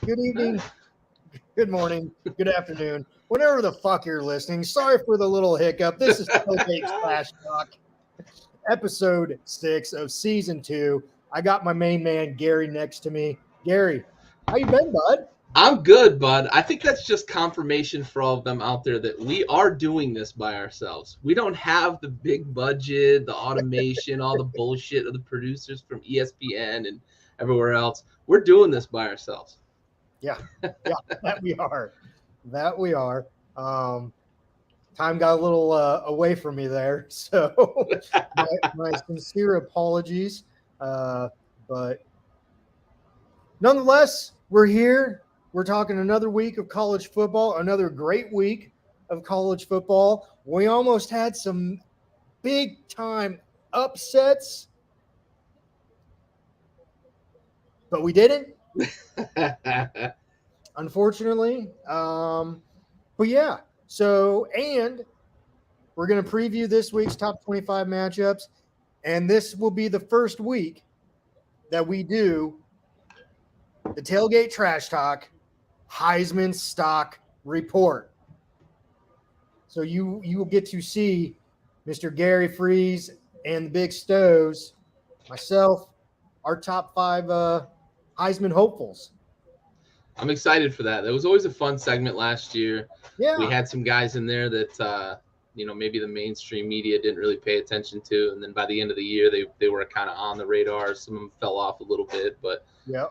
good evening, good morning, good afternoon, whenever the fuck you're listening. Sorry for the little hiccup. This is Tailgate Trash Talk, episode 6 of season 2. I got my main man Gary next to me. Gary, how you been, bud? I'm good, bud. I think that's just confirmation for all of them out there that we are doing this by ourselves. We don't have the big budget, the automation, all the bullshit of the producers from ESPN and everywhere else. We're doing this by ourselves. Yeah, that we are. That we are. Time got a little away from me there, so my sincere apologies. But nonetheless, we're here. We're talking another week of college football, another great week of college football. We almost had some big time upsets, but we didn't, unfortunately. But yeah, and we're going to preview this week's top 25 matchups, and this will be the first week that we do the Tailgate Trash Talk Heisman Stock Report. So you will get to see Mr. Gary Freeze and the Big Stoves, myself, our top 5 Heisman hopefuls. I'm excited for that. That was always a fun segment last year. Yeah. We had some guys in there that maybe the mainstream media didn't really pay attention to, and then by the end of the year they were kind of on the radar. Some of them fell off a little bit, but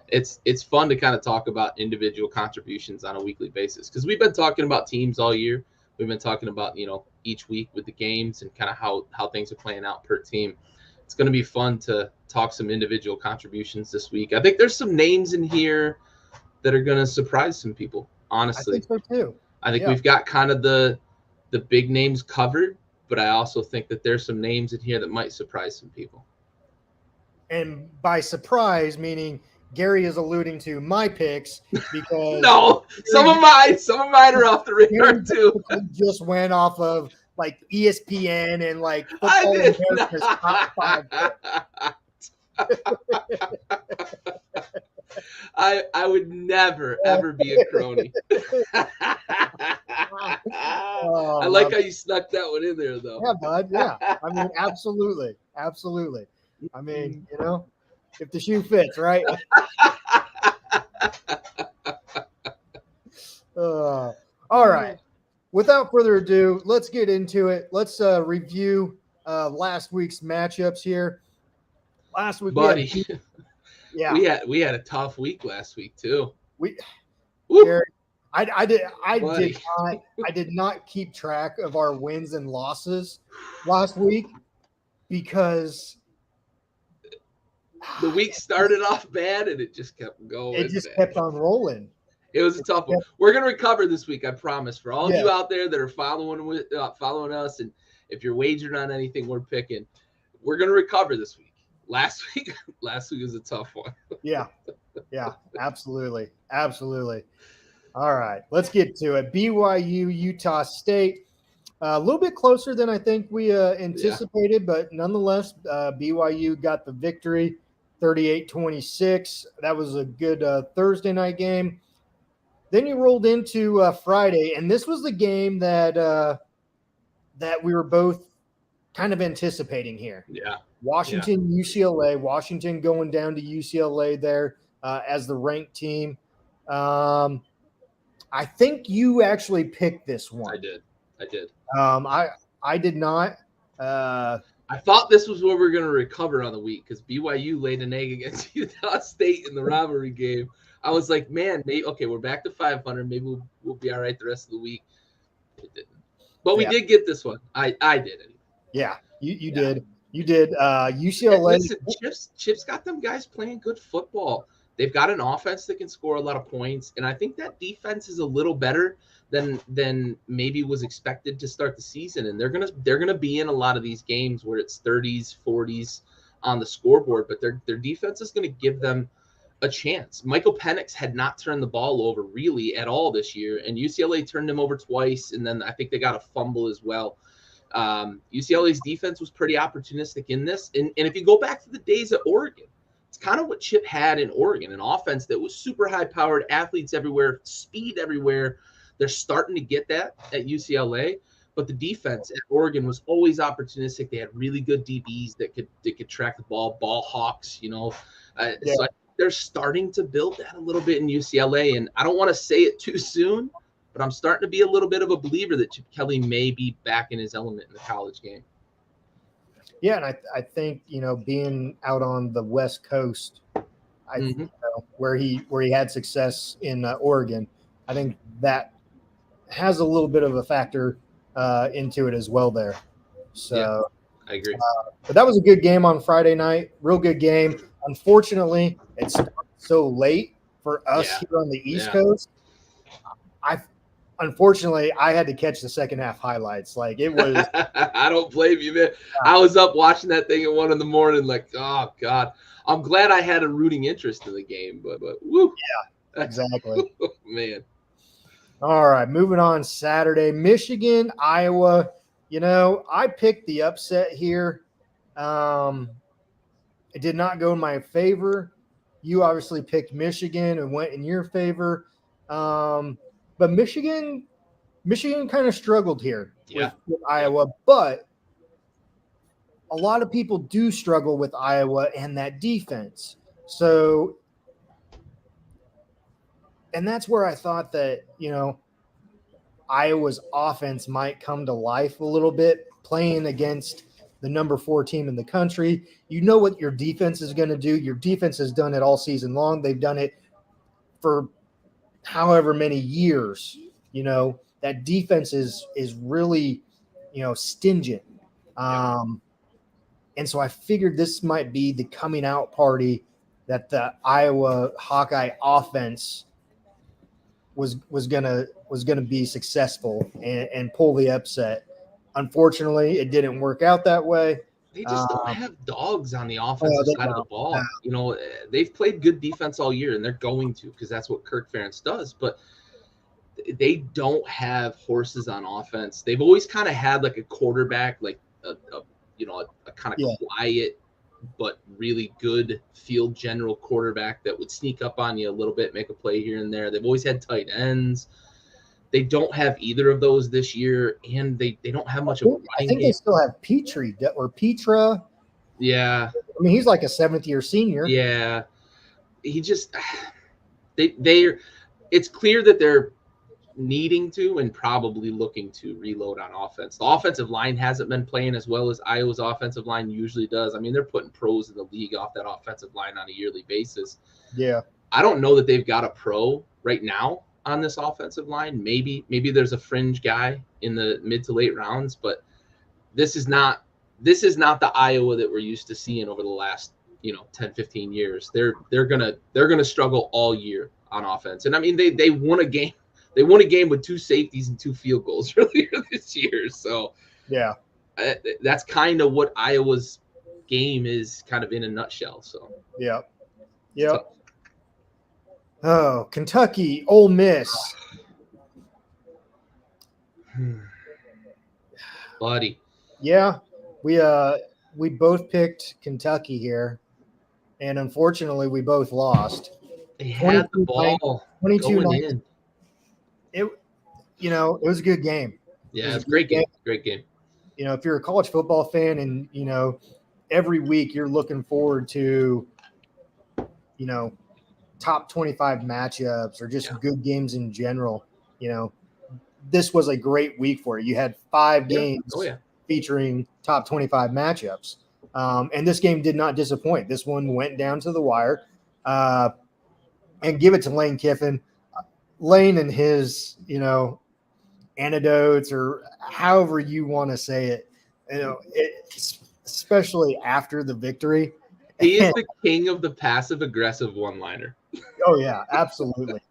it's fun to kind of talk about individual contributions on a weekly basis, because we've been talking about teams all year. We've been talking about each week with the games and kind of how things are playing out per team. It's going to be fun to talk some individual contributions this week. I think there's some names in here that are going to surprise some people, honestly. I think so too. I think we've got kind of the big names covered, but I also think that there's some names in here that might surprise some people. And by surprise, meaning Gary is alluding to my picks, because no, some of mine are off the radar too. Just went off of like ESPN and like Football America's top 5 I would never ever be a crony. I like how you snuck that one in there, though. Yeah, bud. Yeah, I mean, absolutely. I mean, if the shoe fits, right? All right. Without further ado, let's get into it. Let's review last week's matchups here. Last week, buddy. We had a tough week last week too. Gary, I did not keep track of our wins and losses last week, because the week started off bad and it just kept going. It just kept on rolling. It was a tough one. We're gonna recover this week, I promise. For all of you out there that are following us, and if you're wagering on anything we're picking, we're gonna recover this week. Last week was a tough one. Yeah, absolutely. All right, let's get to it. BYU, Utah State. A little bit closer than I think we anticipated, but nonetheless, BYU got the victory, 38-26. That was a good Thursday night game. Then you rolled into Friday, and this was the game that we were both kind of anticipating here. Yeah. Washington, UCLA. Washington going down to UCLA there as the ranked team. I think you actually picked this one. I did. I did not. I thought this was where we were going to recover on the week, because BYU laid an egg against Utah State in the rivalry game. I was like, man, we're back to 500. Maybe we'll be all right the rest of the week. It didn't. But we did get this one. I did it. Yeah, you did. You did. UCLA. Listen, Chip's got them guys playing good football. They've got an offense that can score a lot of points, and I think that defense is a little better than maybe was expected to start the season. And they're gonna be in a lot of these games where it's 30s, 40s on the scoreboard, but their defense is gonna give them a chance. Michael Penix had not turned the ball over really at all this year, and UCLA turned him over twice, and then I think they got a fumble as well. UCLA's defense was pretty opportunistic in this. And if you go back to the days at Oregon, It's kind of what Chip had in Oregon, an offense that was super high-powered, athletes everywhere, speed everywhere. They're starting to get that at UCLA, but the defense at Oregon was always opportunistic. They had really good DBs that could track the ball hawks, So they're starting to build that a little bit in UCLA, and I don't want to say it too soon, but I'm starting to be a little bit of a believer that Chip Kelly may be back in his element in the college game. Yeah, and I think being out on the West Coast, where he had success in Oregon, I think that has a little bit of a factor into it as well there. So yeah, I agree. But that was a good game on Friday night. Real good game. Unfortunately, it started so late for us here on the East Coast. Unfortunately, I had to catch the second half highlights. Like, it was. I don't blame you, man. I was up watching that thing at 1 a.m, like, oh God. I'm glad I had a rooting interest in the game, but woo. Yeah, exactly. Man. All right, moving on. Saturday, Michigan, Iowa. I picked the upset here. It did not go in my favor. You obviously picked Michigan and went in your favor. But Michigan kind of struggled here with Iowa. But a lot of people do struggle with Iowa and that defense. So, and that's where I thought that, Iowa's offense might come to life a little bit playing against the number 4 team in the country. You know what your defense is going to do. Your defense has done it all season long. They've done it for however many years. That defense is really, stingent. And so I figured this might be the coming out party that the Iowa Hawkeye offense was gonna be successful and pull the upset. Unfortunately, it didn't work out that way. They just don't have dogs on the offensive side of the ball. They've played good defense all year, and they're going to, because that's what Kirk Ferentz does. But they don't have horses on offense. They've always kind of had like a quarterback, like a kind of quiet but really good field general quarterback that would sneak up on you a little bit, make a play here and there. They've always had tight ends. They don't have either of those this year, and they don't have much of a running game. I think they still have Petra. Yeah. I mean, he's like a 7th-year senior. Yeah. He just it's clear that they're needing to and probably looking to reload on offense. The offensive line hasn't been playing as well as Iowa's offensive line usually does. I mean, they're putting pros in the league off that offensive line on a yearly basis. Yeah. I don't know that they've got a pro right now on this offensive line. Maybe there's a fringe guy in the mid to late rounds, but this is not the Iowa that we're used to seeing over the last 10, 15 years. They're gonna struggle all year on offense. And I mean, they won a game. They won a game with 2 safeties and 2 field goals earlier this year. So yeah, that's kind of what Iowa's game is, kind of in a nutshell. So yeah. Oh, Kentucky, Ole Miss. Buddy. Yeah, we both picked Kentucky here, and unfortunately, we both lost. They had the ball 22-9. It was a good game. Yeah, it's a great game. Great game. If you're a college football fan and, every week you're looking forward to, top 25 matchups or just good games in general, this was a great week for it. You had 5 games featuring top 25 matchups. And this game did not disappoint. This one went down to the wire. And give it to Lane Kiffin. Lane and his, anecdotes, or however you want to say it, especially after the victory. He is the king of the passive aggressive one-liner. Oh yeah, absolutely.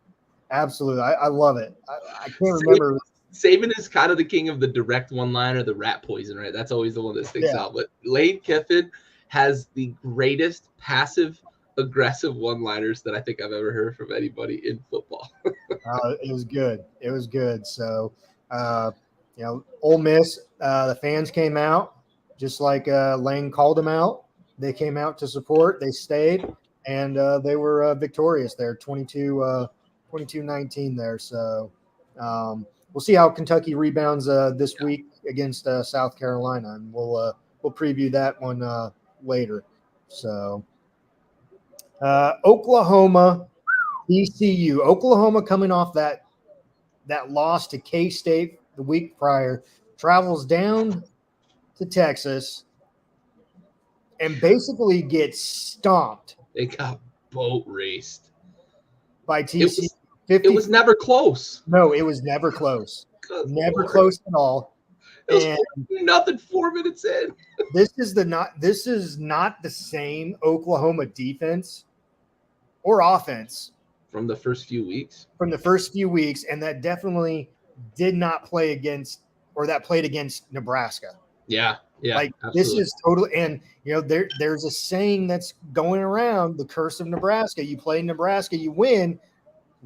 Absolutely. I love it. I can't remember. Saban is kind of the king of the direct one-liner, the rat poison, right? That's always the one that sticks out. But Lane Kiffin has the greatest passive aggressive one-liners that I think I've ever heard from anybody in football. It was good. It was good. So, Ole Miss, the fans came out just like Lane called them out. They came out to support. They stayed. and they were victorious there, 22-19 there. So we'll see how Kentucky rebounds this week against South Carolina, and we'll preview that one later. So Oklahoma, TCU. Oklahoma coming off that loss to K-State the week prior, travels down to Texas and basically gets stomped. They got boat raced By TCU. It was never close. No, it was never close. Never close at all. It was nothing 4 minutes in. This is not the same Oklahoma defense or offense from the first few weeks. And that definitely did not play against, or that played against Nebraska. Yeah. Like absolutely. This is totally, and there's a saying that's going around, the curse of Nebraska. You play Nebraska, you win.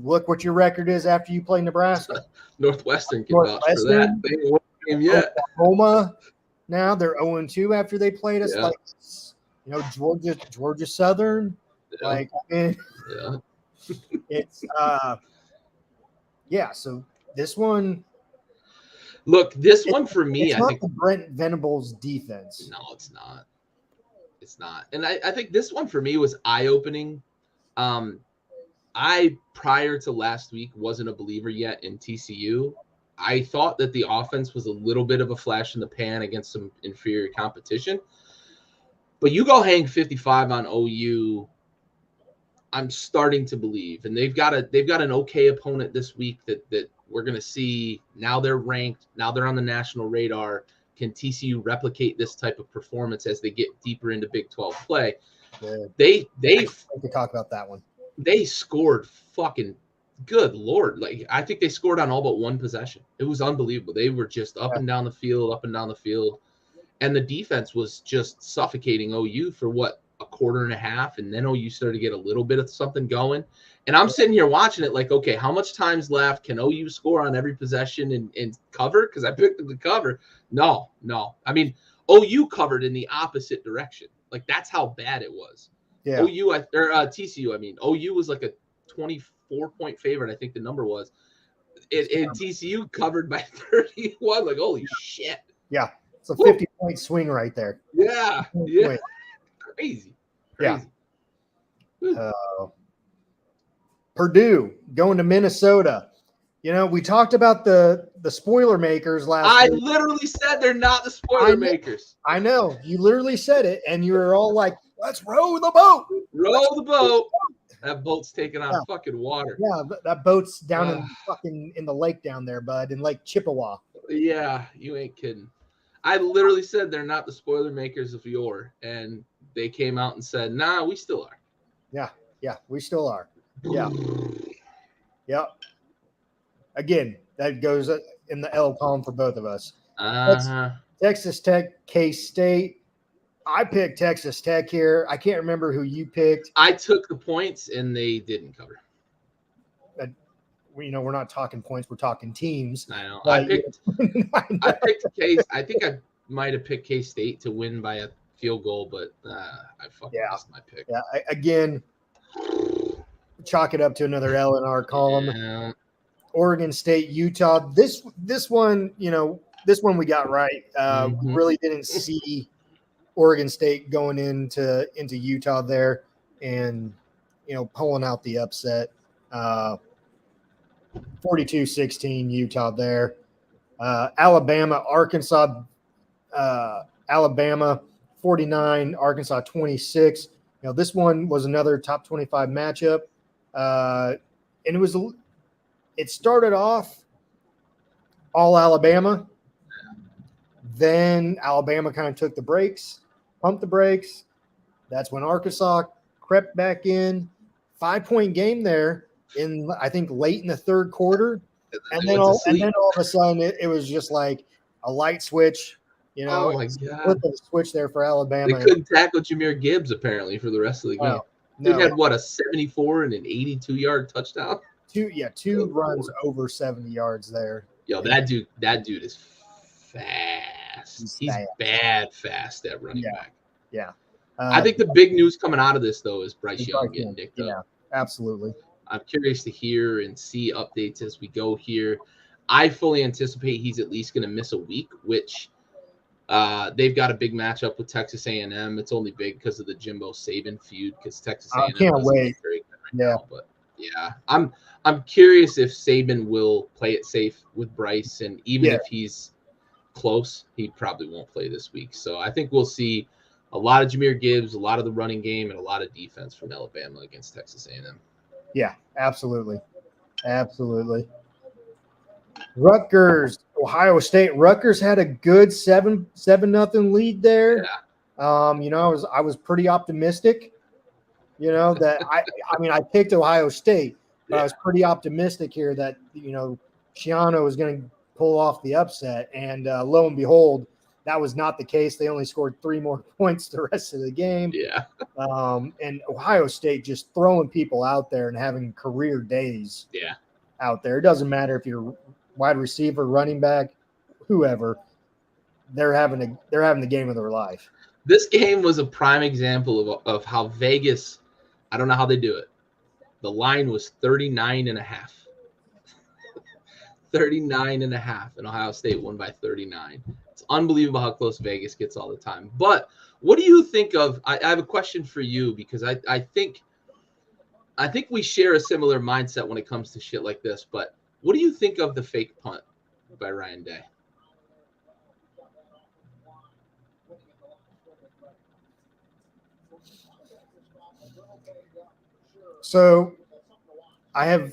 Look what your record is after you play Nebraska. Northwestern can vouch for that. They ain't won a game yet. Oklahoma, now they're 0-2 after they played us. Yeah. Like Georgia Southern. Yeah. Like, I mean, yeah. It's so this one. Look, this one for me, I think the Brent Venables defense. No, it's not. It's not. And I think this one for me was eye-opening. I, prior to last week, wasn't a believer yet in TCU. I thought that the offense was a little bit of a flash in the pan against some inferior competition. But you go hang 55 on OU, I'm starting to believe. And they've got an okay opponent this week that we're going to see. Now they're ranked. Now they're on the national radar. Can TCU replicate this type of performance as they get deeper into Big 12 play? Good. They could talk about that one. They scored fucking good Lord. Like, I think they scored on all but one possession. It was unbelievable. They were just up and down the field. And the defense was just suffocating OU for a quarter and a half. And then OU started to get a little bit of something going. And I'm sitting here watching it like, okay, how much time's left? Can OU score on every possession and cover? Because I picked them to cover. No. I mean, OU covered in the opposite direction. Like, that's how bad it was. Yeah. TCU, I mean. OU was like a 24-point favorite, I think the number was. And TCU covered by 31. Like, holy shit. Yeah. It's a 50-point swing right there. Yeah. Crazy. Yeah. Purdue going to Minnesota. We talked about the spoiler makers last week. I literally said they're not the spoiler makers. I know. You literally said it, and you were all like, let's row the boat. Row the boat. That boat's taking on fucking water. Yeah, that boat's down in the lake down there, bud, in Lake Chippewa. Yeah, you ain't kidding. I literally said they're not the spoiler makers of yore, and they came out and said, nah, we still are. Yeah, we still are. Yeah. Yep. Again, that goes in the L column for both of us. Texas Tech, K-State. I picked Texas Tech here. I can't remember who you picked. I took the points, and they didn't cover. We're not talking points. We're talking teams. I know. I picked K. I think I might have picked K-State to win by a field goal, but I fucking missed my pick. Yeah, again, chalk it up to another L in our column. Yeah. Oregon State, Utah. This one, this one we got right. We really didn't see Oregon State going into Utah there and pulling out the upset. 42-16 Utah there. Alabama, Arkansas. Alabama 49, Arkansas 26. This one was another top 25 matchup, and it started off all Alabama. Then Alabama kind of took the brakes, pumped the brakes. That's when Arkansas crept back in. 5-point game there in, I think, late in the third quarter. And then all of a sudden it was just like a light switch. Oh my God. The switch there for Alabama. They couldn't tackle Jahmyr Gibbs apparently for the rest of the game. No. He had a 74 and an 82-yard touchdown. Two runs over 70 yards there. Yo, that dude is fast. He's bad fast at running back. Yeah. I think the big news coming out of this, though, is Bryce Young getting nicked up. Yeah, absolutely. I'm curious to hear and see updates as we go here. I fully anticipate he's at least going to miss a week, which they've got a big matchup with Texas A&M. It's only big because of the Jimbo Saban feud, because Texas A&M can't doesn't wait. look very good right now. But yeah, I'm curious if Saban will play it safe with Bryce, and even if he's close, he probably won't play this week. So I think we'll see a lot of Jahmyr Gibbs, a lot of the running game, and a lot of defense from Alabama against Texas A&M. Yeah, absolutely. Absolutely. Rutgers, Ohio State. Rutgers had a good 7-0 lead there. Yeah. I was pretty optimistic, that I picked Ohio State, but I was pretty optimistic here that, Schiano was going to pull off the upset. And lo and behold, that was not the case. They only scored 3 more points the rest of the game. Yeah. And Ohio State just throwing people out there and having career days out there. It doesn't matter if you're wide receiver, running back, whoever. They're having the game of their life. This game was a prime example of how Vegas, I don't know how they do it. The line was 39.5. 39.5, and Ohio State won by 39. It's unbelievable how close Vegas gets all the time. But what do you think of? I have a question for you, because I think we share a similar mindset when it comes to shit like this. But what do you think of the fake punt by Ryan Day? So I have,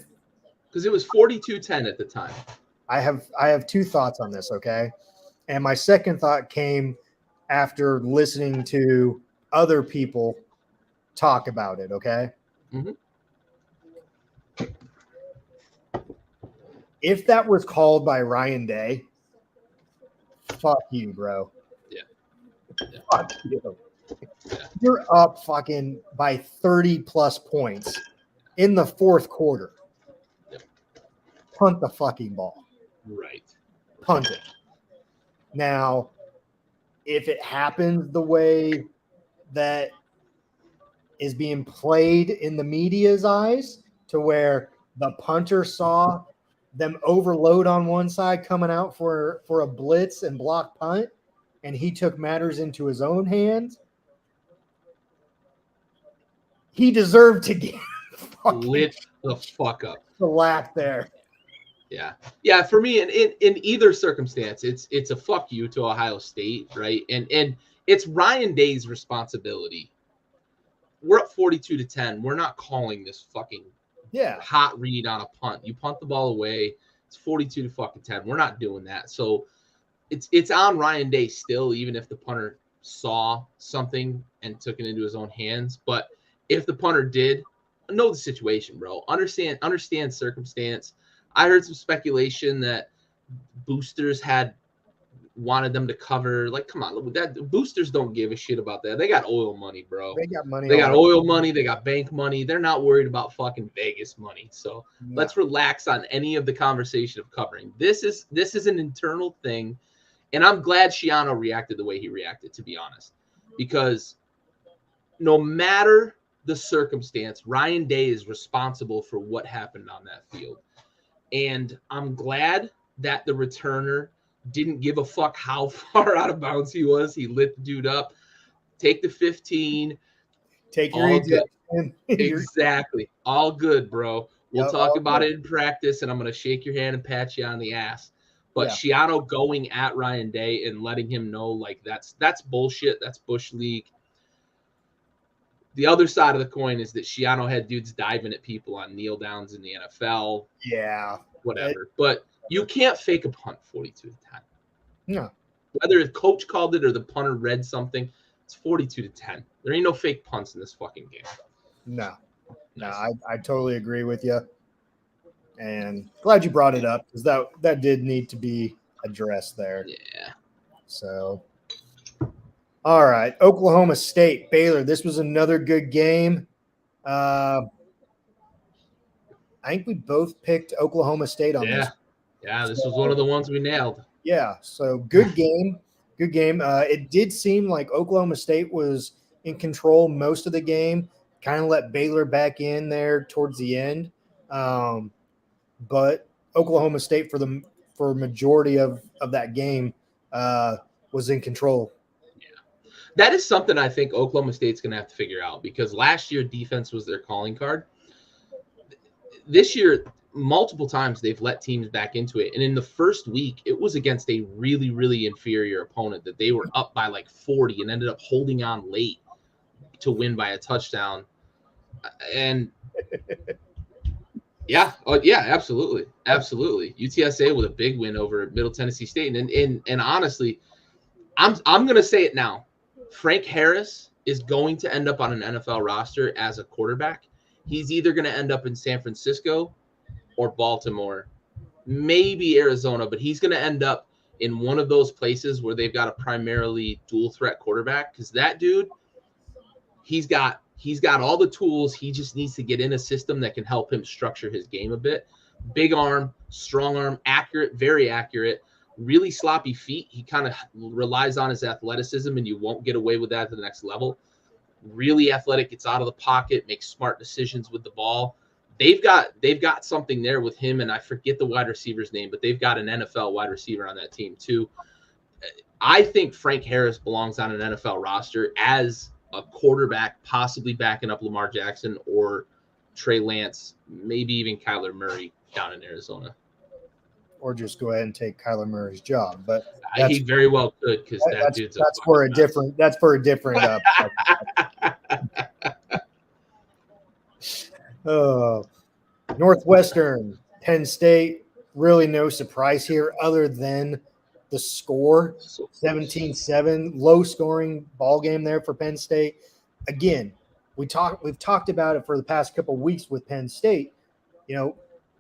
because it was 42-10 at the time. I have 2 thoughts on this, okay? And my second thought came after listening to other people talk about it, okay? Mm-hmm. If that was called by Ryan Day, fuck you, bro. Yeah. Fuck you. Yeah. You're up fucking by 30 plus points in the 4th quarter. Yep. Punt the fucking ball. Right. Punt it. Now, if it happens the way that is being played in the media's eyes, to where the punter saw them overload on one side coming out for a blitz and block punt, and he took matters into his own hands, he deserved to get lit the fuck up. The laugh there. Yeah. For me, in either circumstance, it's a fuck you to Ohio State, right? And it's Ryan Day's responsibility. We're up 42-10. We're not calling this fucking hot read on a punt. You punt the ball away. It's 42-10. We're not doing that. So it's on Ryan Day still, even if the punter saw something and took it into his own hands. But if the punter did, know the situation, bro. Understand circumstance. I heard some speculation that boosters had wanted them to cover. Like, come on, that boosters don't give a shit about that. They got oil money, bro. They got money. They got oil money. They got bank money. They're not worried about fucking Vegas money. So let's relax on any of the conversation of covering. This is an internal thing, and I'm glad Schiano reacted the way he reacted, to be honest, because no matter the circumstance, Ryan Day is responsible for what happened on that field. And I'm glad that the returner didn't give a fuck how far out of bounds he was. He lit the dude up. Take the 15. Take your ejection. Exactly. All good, bro. We'll talk about it in practice, and I'm going to shake your hand and pat you on the ass. But Schiano going at Ryan Day and letting him know, like, that's bullshit. That's Bush League. The other side of the coin is that Schiano had dudes diving at people on kneel downs in the NFL. Yeah. Whatever. But you can't fake a punt 42-10. No. Whether the coach called it or the punter read something, it's 42-10. There ain't no fake punts in this fucking game. No. I totally agree with you. And glad you brought it up, because that did need to be addressed there. Yeah. So, all right. Oklahoma State, Baylor. This was another good game. I think we both picked Oklahoma State on this. Yeah, this was one of the ones we nailed. Yeah, so good game. Good game. It did seem like Oklahoma State was in control most of the game. Kind of let Baylor back in there towards the end, but Oklahoma State for majority of that game was in control. That is something I think Oklahoma State's going to have to figure out, because last year defense was their calling card. This year, multiple times they've let teams back into it. And in the first week, it was against a really, really inferior opponent that they were up by like 40 and ended up holding on late to win by a touchdown. And yeah, absolutely. UTSA with a big win over Middle Tennessee State. And honestly, I'm going to say it now. Frank Harris is going to end up on an NFL roster as a quarterback. He's either going to end up in San Francisco or Baltimore, maybe Arizona, but he's going to end up in one of those places where they've got a primarily dual threat quarterback, because that dude, he's got all the tools. He just needs to get in a system that can help him structure his game a bit. Big arm, strong arm, accurate, very accurate, really sloppy feet. He kind of relies on his athleticism, and you won't get away with that at the next level. Really athletic, gets out of the pocket, makes smart decisions with the ball. They've got something there with him, and I forget the wide receiver's name, but they've got an NFL wide receiver on that team too. I think Frank Harris belongs on an NFL roster as a quarterback, possibly backing up Lamar Jackson or Trey Lance, maybe even Kyler Murray down in Arizona. Or just go ahead and take Kyler Uray's job, but he very well could, because that dude's that's for a different. That's for a different. Northwestern, Penn State. Really, no surprise here, other than the score, 17-7, low scoring ball game there for Penn State. Again, we've talked about it for the past couple of weeks with Penn State.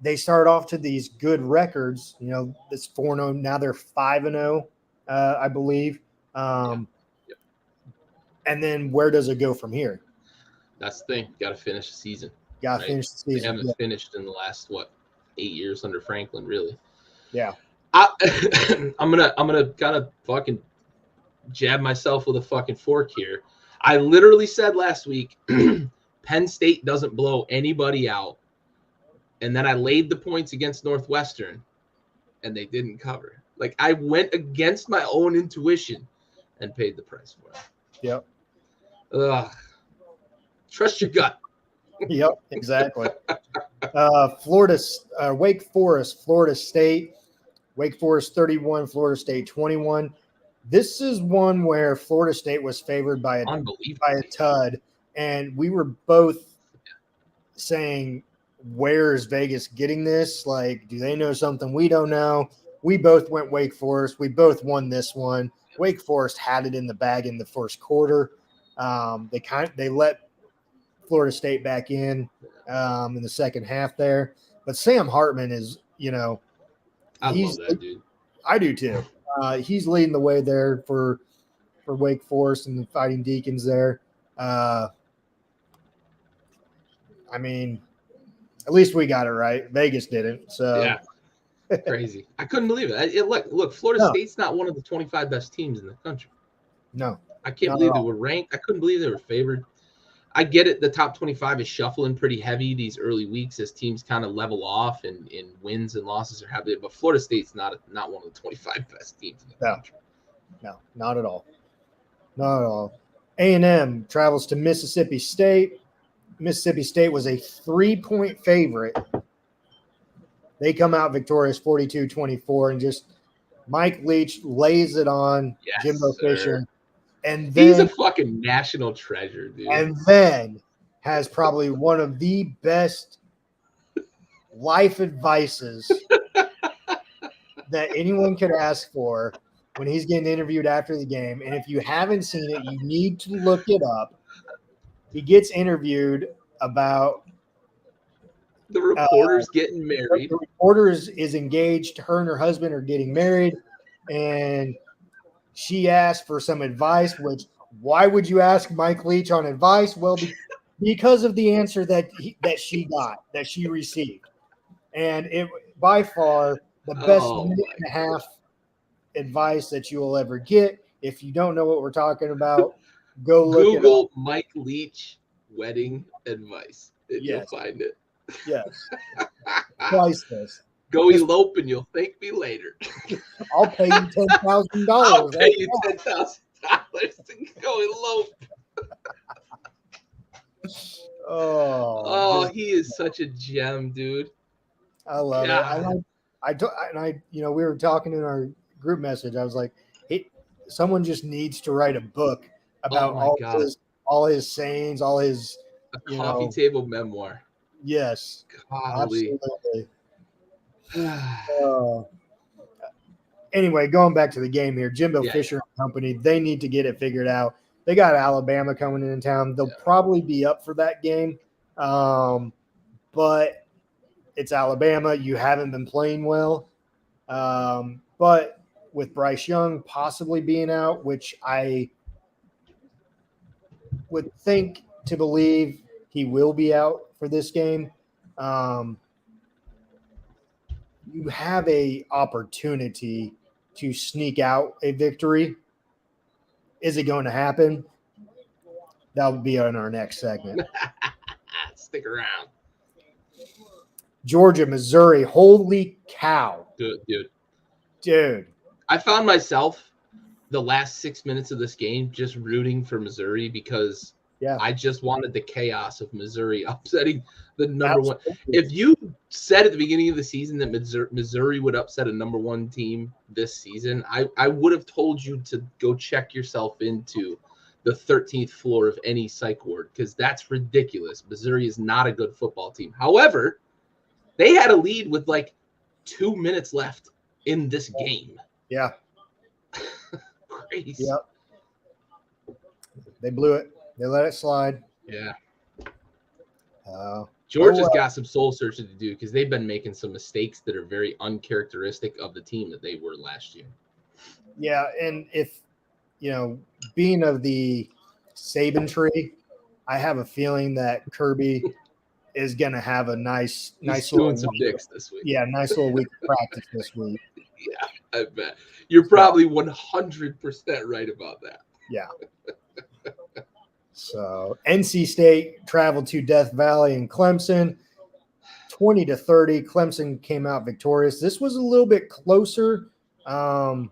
They started off to these good records, this 4-0. Now they're 5-0, I believe. And then where does it go from here? That's the thing. Got to finish the season. Got to finish the season. They haven't finished in the last 8 years under Franklin, really. Yeah. I'm gonna kind of fucking jab myself with a fucking fork here. I literally said last week, Penn State doesn't blow anybody out. And then I laid the points against Northwestern, and they didn't cover. Like, I went against my own intuition and paid the price for it. Yep. Trust your gut. Yep, exactly. Wake Forest, Florida State. Wake Forest 31, Florida State 21. This is one where Florida State was favored by a tud, and we were both saying, where is Vegas getting this? Like, do they know something we don't know? We both went Wake Forest. We both won this one. Wake Forest had it in the bag in the first quarter. They let Florida State back in the second half there. But Sam Hartman is, I love that dude. I do too. He's leading the way there for Wake Forest and the Fighting Deacons there. I mean, at least we got it right. Vegas didn't. So yeah, crazy. I couldn't believe it. Look, Florida State's not one of the 25 best teams in the country. No, I can't believe they were ranked. I couldn't believe they were favored. I get it. The top 25 is shuffling pretty heavy these early weeks as teams kind of level off and wins and losses are happening. But Florida State's not one of the 25 best teams in the country. No, not at all. Not at all. A&M travels to Mississippi State. Mississippi State was a 3-point favorite. They come out victorious 42-24, and just Mike Leach lays it on Jimbo Fisher. And then, he's a fucking national treasure, dude. And then has probably one of the best life advices that anyone could ask for when he's getting interviewed after the game. And if you haven't seen it, you need to look it up. He gets interviewed about the reporter's getting married. The reporter is engaged. Her and her husband are getting married, and she asked for some advice. Which, why would you ask Mike Leach on advice? Well, because of the answer that she received, and it by far the best minute and a half advice that you will ever get. If you don't know what we're talking about, Go look Google Mike Leach wedding advice, and you'll find it. Yes. Priceless. Go elope, and you'll thank me later. I'll pay you $10,000. I'll pay you $10,000 to go elope. He is such a gem, dude. I love it. I we were talking in our group message. I was like, hey, someone just needs to write a book about all his sayings, all his coffee table memoir. Yes, golly. Absolutely. Anyway, going back to the game here, Jimbo Fisher and company, they need to get it figured out. They got Alabama coming into town. They'll probably be up for that game, but it's Alabama. You haven't been playing well. But with Bryce Young possibly being out, which I would think to believe he will be out for this game, you have a opportunity to sneak out a victory. Is it going to happen? That will be on our next segment. Stick around. Georgia, Missouri. Holy cow. Dude. I found myself the last 6 minutes of this game just rooting for Missouri because I just wanted the chaos of Missouri upsetting the number one. If you said at the beginning of the season that Missouri would upset a number one team this season, I would have told you to go check yourself into the 13th floor of any psych ward because that's ridiculous. Missouri is not a good football team. However, they had a lead with like 2 minutes left in this game. Yeah. Crazy. Yep. They blew it. They let it slide. Yeah. Georgia's got some soul searching to do because they've been making some mistakes that are very uncharacteristic of the team that they were last year. Yeah, and if, being of the Saban tree, I have a feeling that Kirby is going to have a nice doing some dicks this week. Yeah, nice little week of practice this week. Yeah, I bet. You're probably 100% right about that. Yeah. So NC State traveled to Death Valley and Clemson, 20-30. Clemson came out victorious. This was a little bit closer. I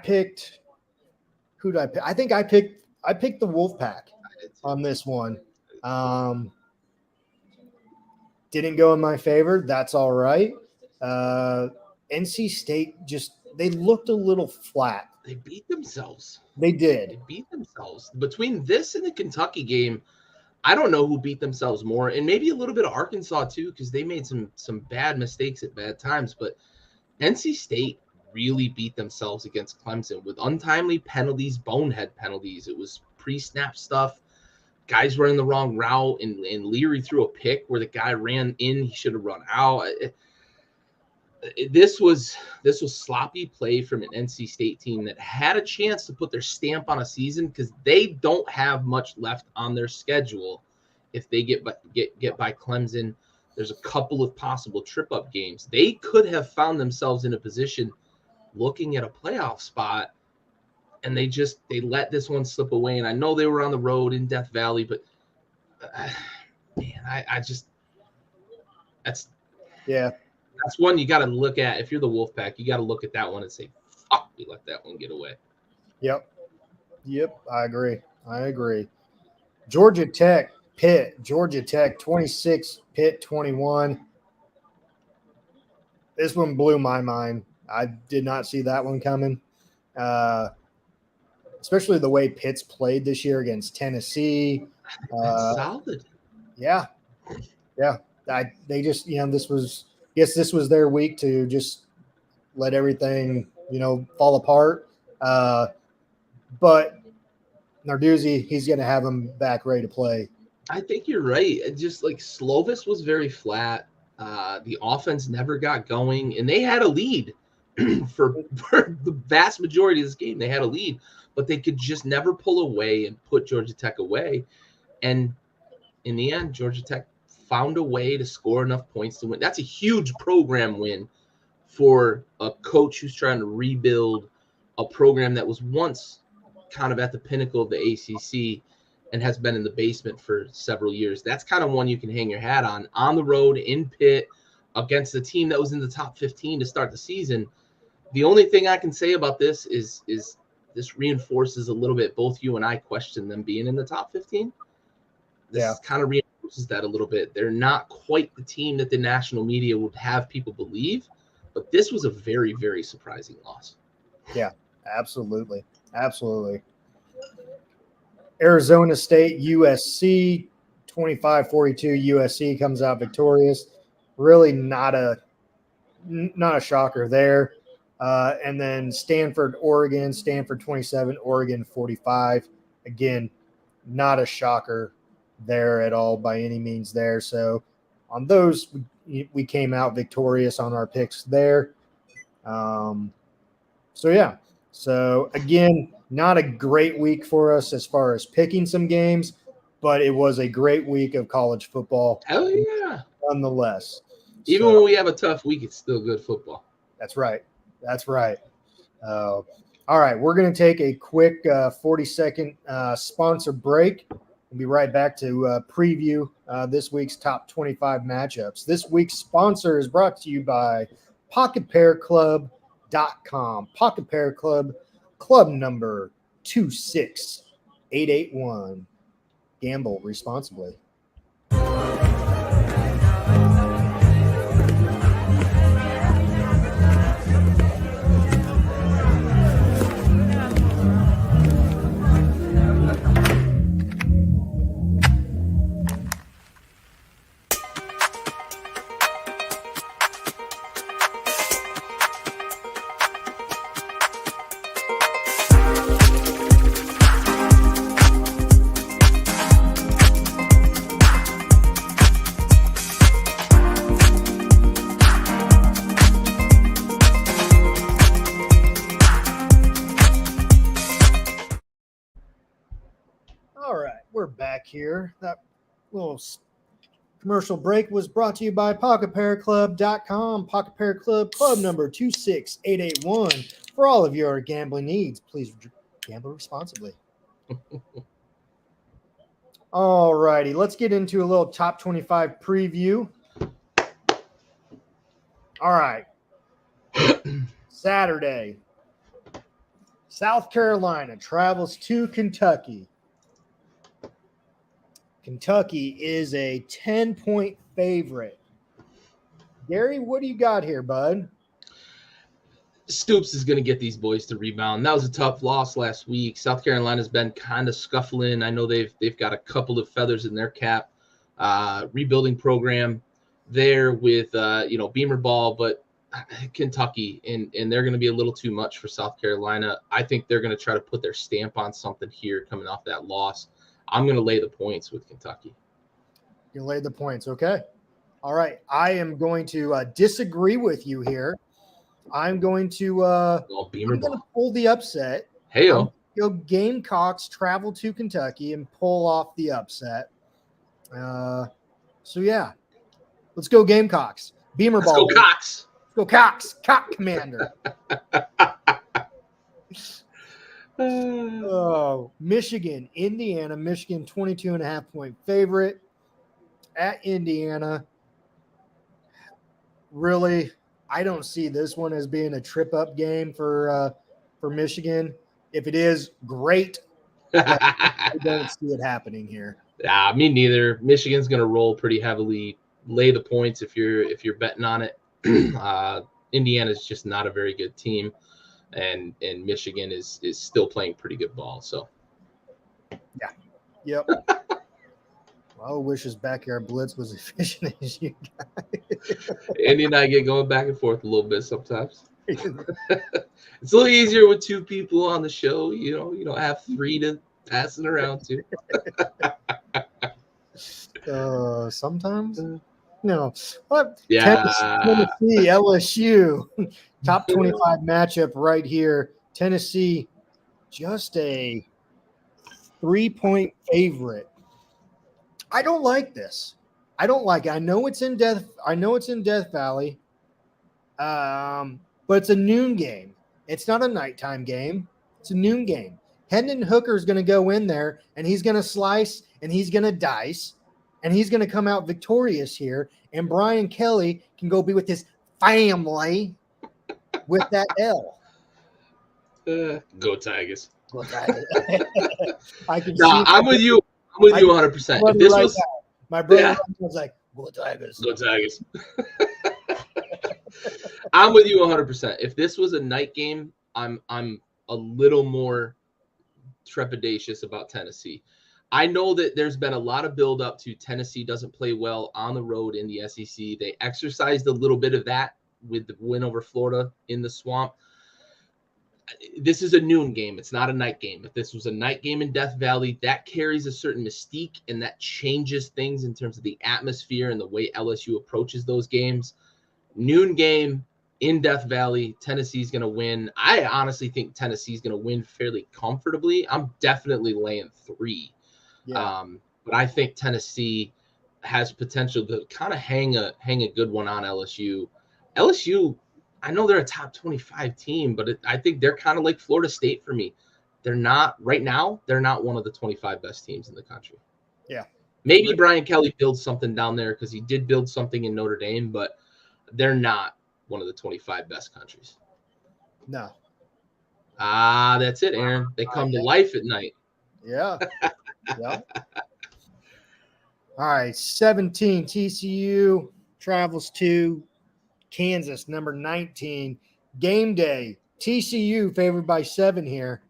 picked who did I pick? I think I picked the Wolfpack on this one. Didn't go in my favor. That's all right. NC State they looked a little flat. They beat themselves. They did. They beat themselves. Between this and the Kentucky game, I don't know who beat themselves more, and maybe a little bit of Arkansas too, because they made some bad mistakes at bad times. But NC State really beat themselves against Clemson with untimely penalties, bonehead penalties. It was pre-snap stuff. Guys running the wrong route, and Leary threw a pick where the guy ran in. He should have run out. This was sloppy play from an NC State team that had a chance to put their stamp on a season because they don't have much left on their schedule. If they get by Clemson, there's a couple of possible trip-up games. They could have found themselves in a position looking at a playoff spot, and they let this one slip away. And I know they were on the road in Death Valley, but that's one you got to look at. If you're the Wolfpack, you got to look at that one and say, fuck, we let that one get away. Yep. I agree. Georgia Tech, Pitt. Georgia Tech, 26, Pitt, 21. This one blew my mind. I did not see that one coming. Especially the way Pitt's played this year against Tennessee. Solid. Yeah. They just, this was their week to just let everything, fall apart. But Narduzzi, he's going to have them back ready to play. I think you're right. Just like Slovis was very flat. The offense never got going, and they had a lead for the vast majority of this game. They had a lead, but they could just never pull away and put Georgia Tech away. And in the end, Georgia Tech found a way to score enough points to win. That's a huge program win for a coach who's trying to rebuild a program that was once kind of at the pinnacle of the ACC and has been in the basement for several years. That's kind of one you can hang your hat on the road in Pitt against a team that was in the top 15 to start the season. The only thing I can say about this is this reinforces a little bit. Both you and I question them being in the top 15. This kind of reinforces that a little bit. They're not quite the team that the national media would have people believe, but this was a very, very surprising loss. Yeah, absolutely. Absolutely. Arizona State, USC, 25-42. USC comes out victorious. Really not a shocker there. And then Stanford, Oregon, Stanford 27, Oregon 45. Again, not a shocker there at all by any means there. So on those, we came out victorious on our picks there. So again, not a great week for us as far as picking some games, but it was a great week of college football. Hell yeah. Nonetheless. Even when we have a tough week, it's still good football. That's right. That's right. All right. We're going to take a quick 40-second sponsor break. We'll be right back to preview this week's top 25 matchups. This week's sponsor is brought to you by PocketPairClub.com. Pocket Pair Club, club number 26881. Gamble responsibly. Here. That little commercial break was brought to you by PocketPairClub.com. Pocket Pair Club, club number 26881. For all of your gambling needs, please gamble responsibly. All righty, let's get into a little top 25 preview. All right. Saturday, South Carolina travels to Kentucky. Kentucky is a 10-point favorite. Gary, what do you got here, bud? Stoops is going to get these boys to rebound. That was a tough loss last week. South Carolina's been kind of scuffling. I know they've got a couple of feathers in their cap. Rebuilding program there with Beamer ball, but Kentucky and they're going to be a little too much for South Carolina. I think they're going to try to put their stamp on something here coming off that loss. I'm going to lay the points with Kentucky. You lay the points. Okay. All right. I am going to disagree with you here. I'm going to pull the upset. Hey-o. Go Gamecocks travel to Kentucky and pull off the upset. Let's go Gamecocks. Beamer ball. Let's go Cox. Let's go Cox. Cock Commander. Michigan, Indiana. Michigan 22.5-point favorite at Indiana. Really, I don't see this one as being a trip-up game for Michigan. If it is, great. I don't see it happening here. Yeah, me neither. Michigan's going to roll pretty heavily. Lay the points if you're betting on it. Indiana's just not a very good team. And Michigan is still playing pretty good ball. So, yeah, yep. Well, I wish his backyard blitz was efficient as you guys. Andy and I get going back and forth a little bit sometimes. It's a little easier with two people on the show. You don't have three to pass it around to. Sometimes. No. What? Yeah. Tennessee, LSU. Top 25 matchup right here. Tennessee, just a 3-point favorite. I don't like this. I don't like it. I know it's in Death Valley. But it's a noon game. It's not a nighttime game. It's a noon game. Hendon Hooker is going to go in there and he's going to slice and he's going to dice and he's going to come out victorious here. And Brian Kelly can go be with his family with that L. Go Tigers. Go Tigers. I'm with you. I'm with you 100%. If this was my brother was like, go Tigers. Go Tigers. I'm with you 100%. If this was a night game, I'm a little more trepidatious about Tennessee. I know that there's been a lot of build up to Tennessee doesn't play well on the road in the SEC. They exercised a little bit of that with the win over Florida in the Swamp. This is a noon game. It's not a night game. If this was a night game in Death Valley, that carries a certain mystique and that changes things in terms of the atmosphere and the way LSU approaches those games. Noon game in Death Valley, Tennessee's going to win. I honestly think Tennessee's going to win fairly comfortably. I'm definitely laying 3. Yeah. But I think Tennessee has potential to kind of hang a good one on LSU. LSU, I know they're a top 25 team, but I think they're kind of like Florida State for me. They're not right now. They're not one of the 25 best teams in the country. Yeah. Maybe Brian Kelly builds something down there because he did build something in Notre Dame, but they're not one of the 25 best countries. No. That's it, Aaron. They come to life at night. Yeah. Yeah. All right. 17, TCU travels to Kansas, number 19. Game day. TCU favored by 7 here.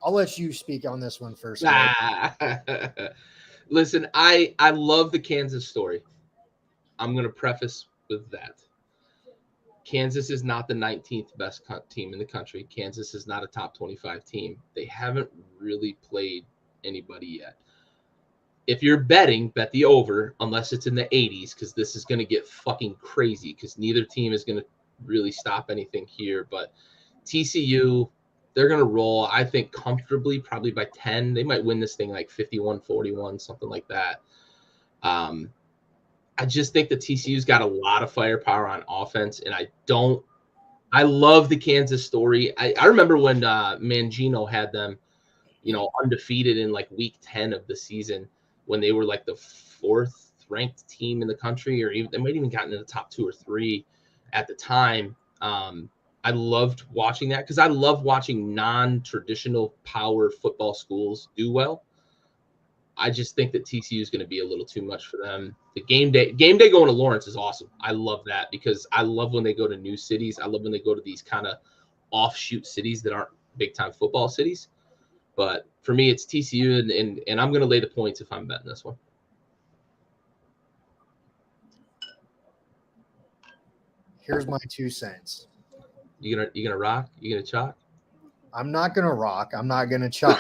I'll let you speak on this one first. Listen, I love the Kansas story. I'm going to preface with that. Kansas is not the 19th best team in the country. Kansas is not a top 25 team. They haven't really played anybody yet. If you're betting, bet the over, unless it's in the 80s, because this is going to get fucking crazy because neither team is going to really stop anything here. But TCU, they're going to roll, I think, comfortably, probably by 10. They might win this thing like 51-41, something like that. I just think that TCU's got a lot of firepower on offense, and I love the Kansas story. I remember when Mangino had them, undefeated in like week 10 of the season when they were like the 4th ranked team in the country, or even they might even gotten in the top 2 or 3 at the time. I loved watching that because I love watching non-traditional power football schools do well. I just think that TCU is going to be a little too much for them. The game day going to Lawrence is awesome. I love that because I love when they go to new cities. I love when they go to these kind of offshoot cities that aren't big time football cities. But for me, it's TCU, and I'm going to lay the points if I'm betting this one. Here's my 2 cents. You gonna rock? You gonna chalk? I'm not gonna rock. I'm not gonna chalk.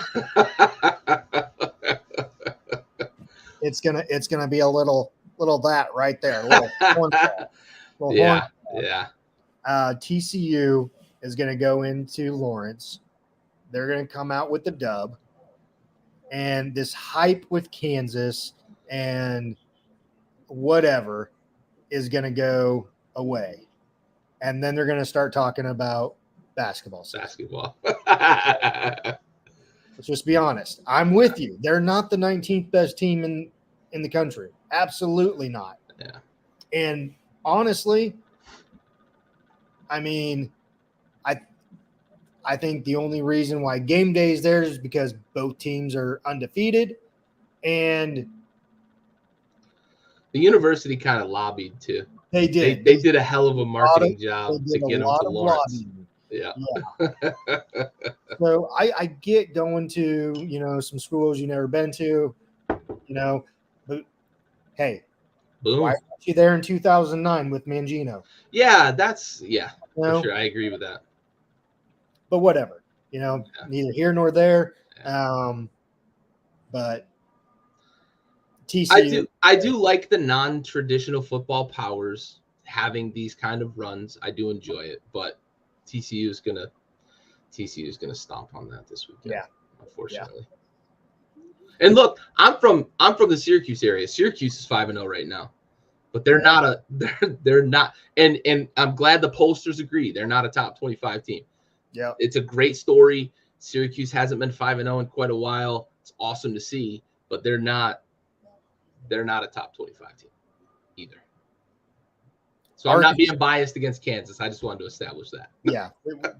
It's gonna be a little that right there. Yeah. TCU is gonna go into Lawrence. They're gonna come out with the dub, and this hype with Kansas and whatever is gonna go away, and then they're gonna start talking about basketball. Let's just be honest. I'm with you. They're not the 19th best team in the country. Absolutely not. Yeah. And honestly, I mean, I think the only reason why game day is there is because both teams are undefeated, and the university kind of lobbied too. They did. They did a hell of a marketing job to get them to Lawrence. Yeah. So I get going to, some schools you've never been to, but hey, boom. Why weren't you there in 2009 with Mangino? Yeah, for sure. I agree with that. But whatever, neither here nor there. But TCU, I do like the non-traditional football powers having these kind of runs. I do enjoy it, but TCU is gonna stomp on that this weekend. Yeah, unfortunately. Yeah. And look, I'm from the Syracuse area. Syracuse is 5-0 right now, but they're not they're not. And I'm glad the pollsters agree. They're not a top 25 team. Yeah, it's a great story. Syracuse hasn't been 5-0 in quite a while. It's awesome to see, but they're not a top 25 team either. So I'm not being biased against Kansas. I just wanted to establish that. Yeah,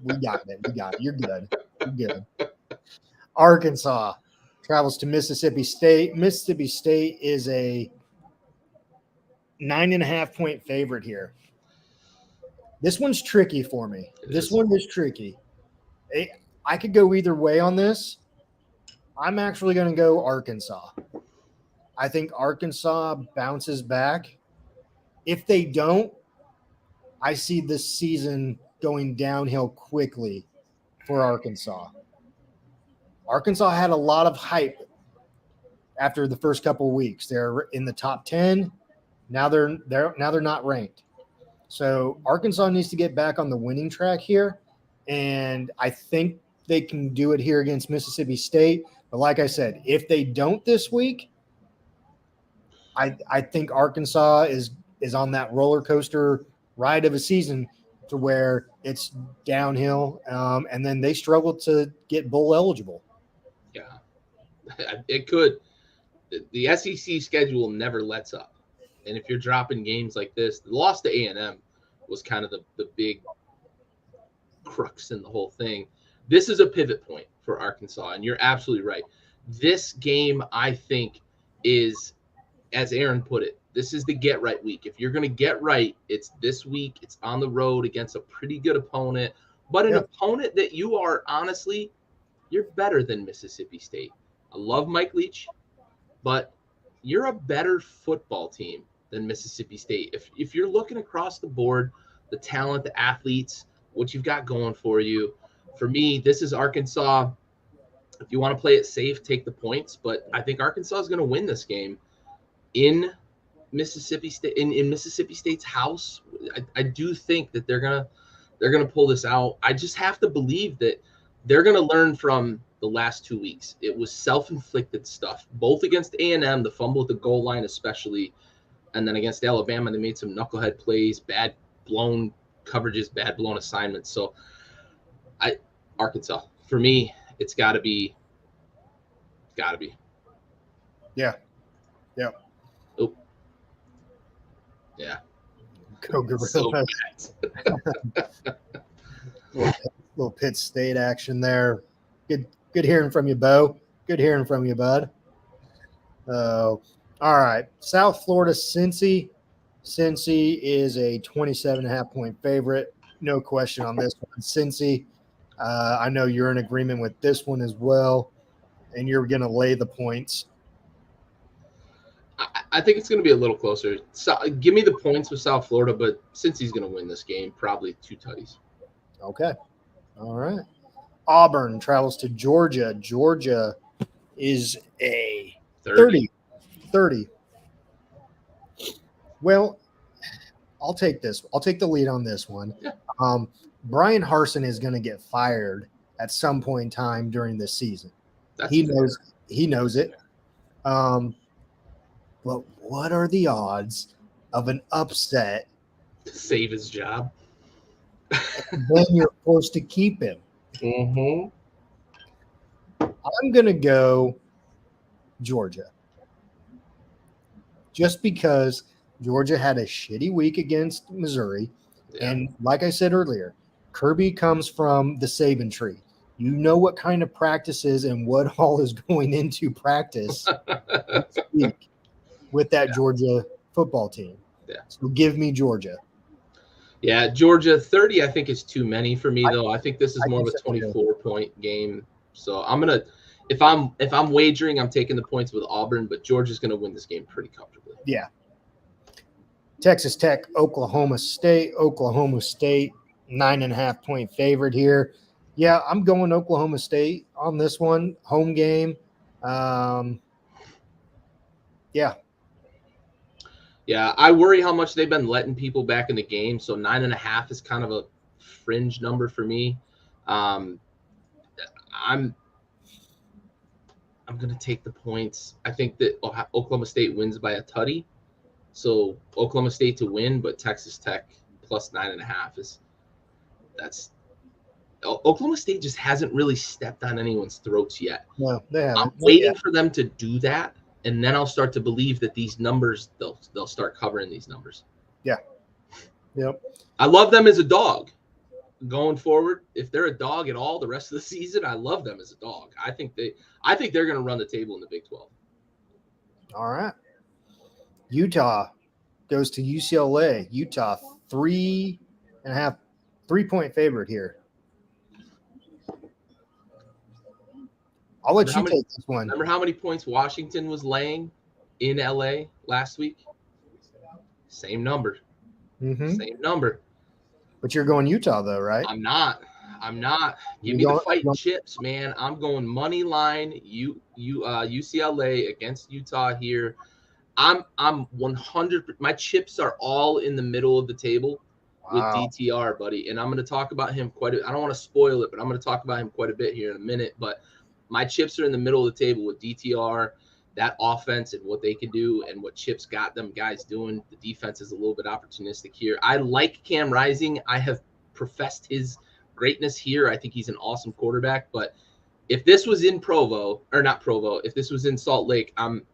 we got it. We got it. You're good. You're good. Arkansas travels to Mississippi State. Mississippi State is a 9.5-point favorite here. This one's tricky for me. This one is tricky. I could go either way on this. I'm actually going to go Arkansas. I think Arkansas bounces back. If they don't, I see this season going downhill quickly for Arkansas. Arkansas had a lot of hype after the first couple of weeks. They're in the top 10. Now they're not ranked. So Arkansas needs to get back on the winning track here, and I think they can do it here against Mississippi State. But like I said, if they don't this week, I think Arkansas is on that roller coaster ride of a season to where it's downhill, and then they struggle to get bowl eligible. Yeah, it could. The SEC schedule never lets up. And if you're dropping games like this, the loss to A&M was kind of the big crux in the whole thing. This is a pivot point for Arkansas, and you're absolutely right. This game, I think, is, as Aaron put it, this is the get-right week. If you're going to get right, it's this week. It's on the road against a pretty good opponent, but an opponent that you are, honestly, you're better than Mississippi State. I love Mike Leach, but you're a better football team than Mississippi State. If you're looking across the board, the talent, the athletes, what you've got going for you, for me, this is Arkansas. If you want to play it safe, take the points, but I think Arkansas is going to win this game in Mississippi State, in Mississippi State's house. I do think that they're gonna pull this out. I just have to believe that they're gonna learn from the last 2 weeks. It was self-inflicted stuff, both against A&M, the fumble at the goal line especially, and then against Alabama, they made some knucklehead plays, bad blown coverages, bad blown assignments. So Arkansas, for me, it's gotta be. Yeah. Oh. Yeah. Go Gorillas. So little Pitt State action there. Good hearing from you, Bo. Good hearing from you, bud. All right. South Florida, Cincy. Cincy is a 27.5-point favorite. No question on this one. Cincy, I know you're in agreement with this one as well, and you're going to lay the points. I think it's going to be a little closer. So, give me the points with South Florida, but Cincy's going to win this game, probably 2 tutties. Okay. All right. Auburn travels to Georgia. Georgia is a 30. Well, I'll take this. I'll take the lead on this one. Yeah. Brian Harsin is going to get fired at some point in time during this season. He knows it. But what are the odds of an upset to save his job? And then you're forced to keep him. Mm-hmm. I'm going to go Georgia. Just because Georgia had a shitty week against Missouri. Yeah. And like I said earlier, Kirby comes from the Saban tree. You know what kind of practices and what all is going into practice this week with that Georgia football team. Yeah. So give me Georgia. Yeah, Georgia 30 I think is too many for me though. I think this is more of a 24-point game. So I'm going to if I'm wagering, I'm taking the points with Auburn, but Georgia's going to win this game pretty comfortably. Yeah. Texas Tech, Oklahoma State. Oklahoma State 9.5-point favorite here. Yeah, I'm going Oklahoma State on this one. Home game. Yeah. Yeah, I worry how much they've been letting people back in the game. So 9.5 is kind of a fringe number for me. I'm going to take the points. I think that Oklahoma State wins by a tutty. So Oklahoma State to win, but Texas Tech plus 9.5 that's Oklahoma State just hasn't really stepped on anyone's throats yet. No, they haven't. I'm waiting for them to do that, and then I'll start to believe that these numbers, they'll start covering these numbers. Yeah. Yep. I love them as a dog going forward. If they're a dog at all the rest of the season, I love them as a dog. I think they're going to run the table in the Big 12. All right. Utah goes to UCLA. Utah 3.5 favorite here. I'll let you take this one. Remember how many points Washington was laying in LA last week? Same number. Mm-hmm. Same number. But you're going Utah, though, right? I'm not. Give me the fighting chips, man. I'm going money line. UCLA against Utah here. I'm 100. My chips are all in the middle of the table with DTR, buddy. And I'm going to talk about him I don't want to spoil it, but I'm going to talk about him quite a bit here in a minute. But my chips are in the middle of the table with DTR, that offense and what they can do and what Chip's got them guys doing. The defense is a little bit opportunistic here. I like Cam Rising. I have professed his greatness here. I think he's an awesome quarterback. But if this was in if this was in Salt Lake, I'm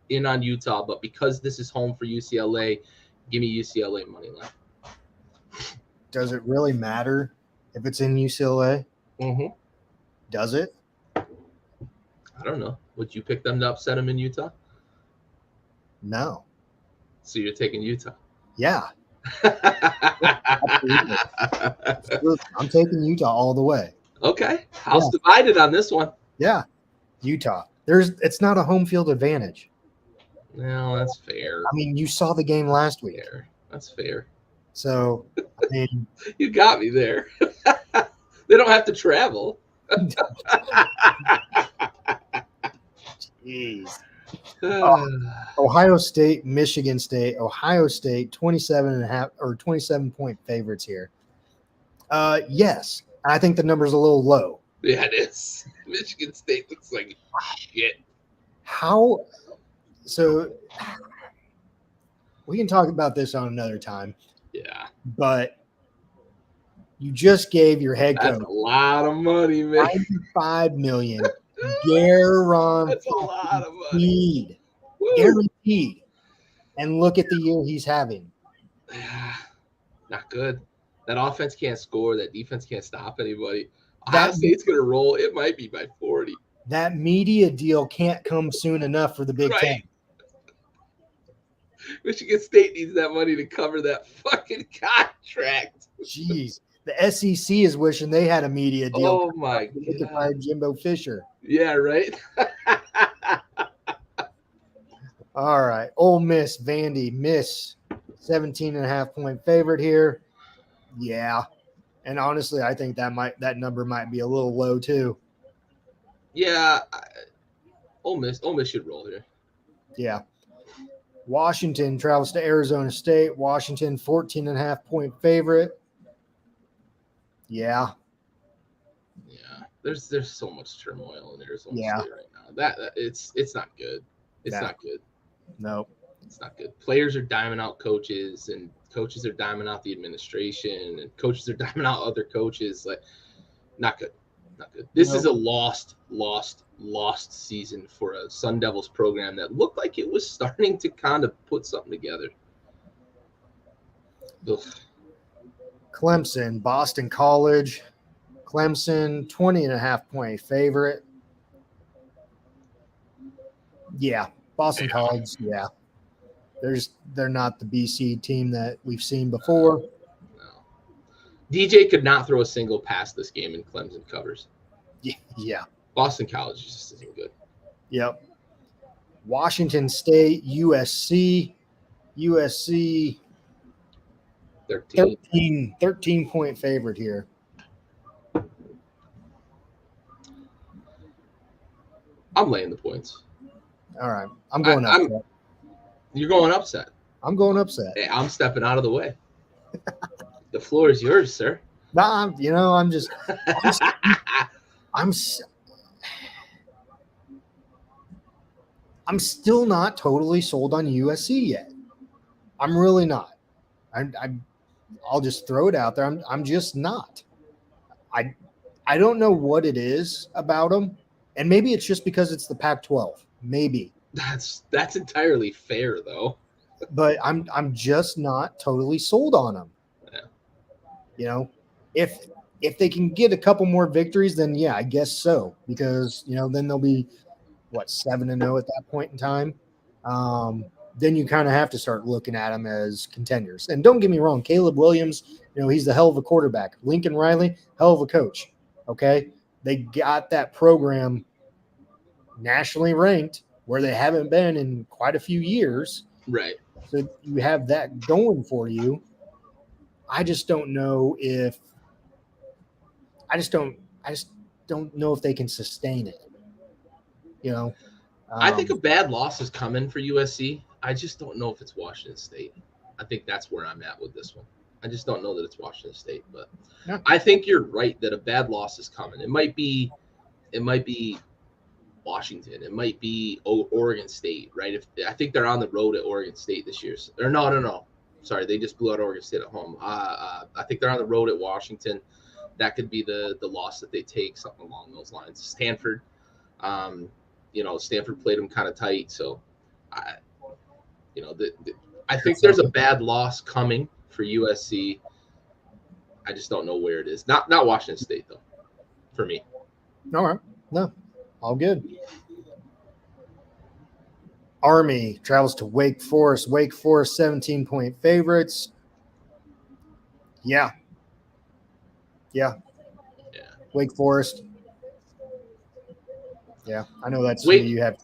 in on Utah. But because this is home for UCLA, give me UCLA money line. Does it really matter if it's in UCLA? Mm-hmm. Does it? I don't know. Would you pick them to upset them in Utah? No. So you're taking Utah? Yeah. Absolutely. I'm taking Utah all the way. Okay. House divided on this one. Yeah. Utah. It's not a home field advantage. No, that's fair. I mean, you saw the game last week. Fair. That's fair. So, I mean, you got me there. They don't have to travel. Jeez. Ohio State, Michigan State. Ohio State 27.5 favorites here. Yes, I think the number's a little low. Yeah, it is. Michigan State looks like shit. How? So we can talk about this on another time. Yeah, but you just gave your head coach a lot of money, man. $95 million. Guaranteed. That's a lot of money. Guaranteed. And look at the year he's having. Not good. That offense can't score. That defense can't stop anybody. Ohio State's going to roll. It might be by 40. That media deal can't come soon enough for the Big Ten. Michigan State needs that money to cover that fucking contract. Jeez. The SEC is wishing they had a media deal. Oh, my God. By Jimbo Fisher. Yeah, right? All right. Ole Miss, Vandy, Miss, 17.5-point favorite here. Yeah. And honestly, I think that number might be a little low too. Yeah. Ole Miss should roll here. Yeah. Washington travels to Arizona State. Washington, 14.5-point favorite. Yeah. Yeah. There's so much turmoil in Arizona State right now. That it's not good. It's not good. No. It's not good. Players are diming out coaches, and coaches are diming out the administration, and coaches are diming out other coaches. Like, not good. Not good. This is a lost season for a Sun Devils program that looked like it was starting to kind of put something together. Ugh. Clemson, Boston College. Clemson, 20.5-point favorite. Yeah. Boston College, yeah. They're not the BC team that we've seen before. No. DJ could not throw a single pass this game in Clemson covers. Yeah. Boston College just isn't good. Yep. Washington State, USC. USC, 13-point favorite here. I'm laying the points. All right. I'm going upset. You're going upset. I'm going upset. Hey, I'm stepping out of the way. The floor is yours, sir. Nah, I'm still not totally sold on USC yet. I'm really not. I'll just throw it out there. I'm just not. I don't know what it is about them, and maybe it's just because it's the Pac-12. Maybe that's entirely fair though. But I'm just not totally sold on them. Yeah. If they can get a couple more victories, then yeah, I guess so. Because then they'll be 7-0 at that point in time. Then you kind of have to start looking at them as contenders. And don't get me wrong, Caleb Williams, he's the hell of a quarterback. Lincoln Riley, hell of a coach. Okay, they got that program nationally ranked where they haven't been in quite a few years. Right. So you have that going for you. I just don't know if I just don't know if they can sustain it. I think a bad loss is coming for USC. I just don't know if it's Washington State. I think that's where I'm at with this one. I just don't know that it's Washington State, but yeah. I think you're right that a bad loss is coming. It might be Washington. It might be Oregon State, right? I think they're on the road at Oregon State this year. Or no. Sorry, they just blew out Oregon State at home. I think they're on the road at Washington. That could be the loss that they take, something along those lines. Stanford, Stanford played them kind of tight, so I think there's a bad loss coming for USC. I just don't know where it is. Not Washington State though, for me. All right, no, all good. Army travels to Wake Forest. Wake Forest 17-point favorites. Yeah. Wake Forest. Yeah, I know that's who you have.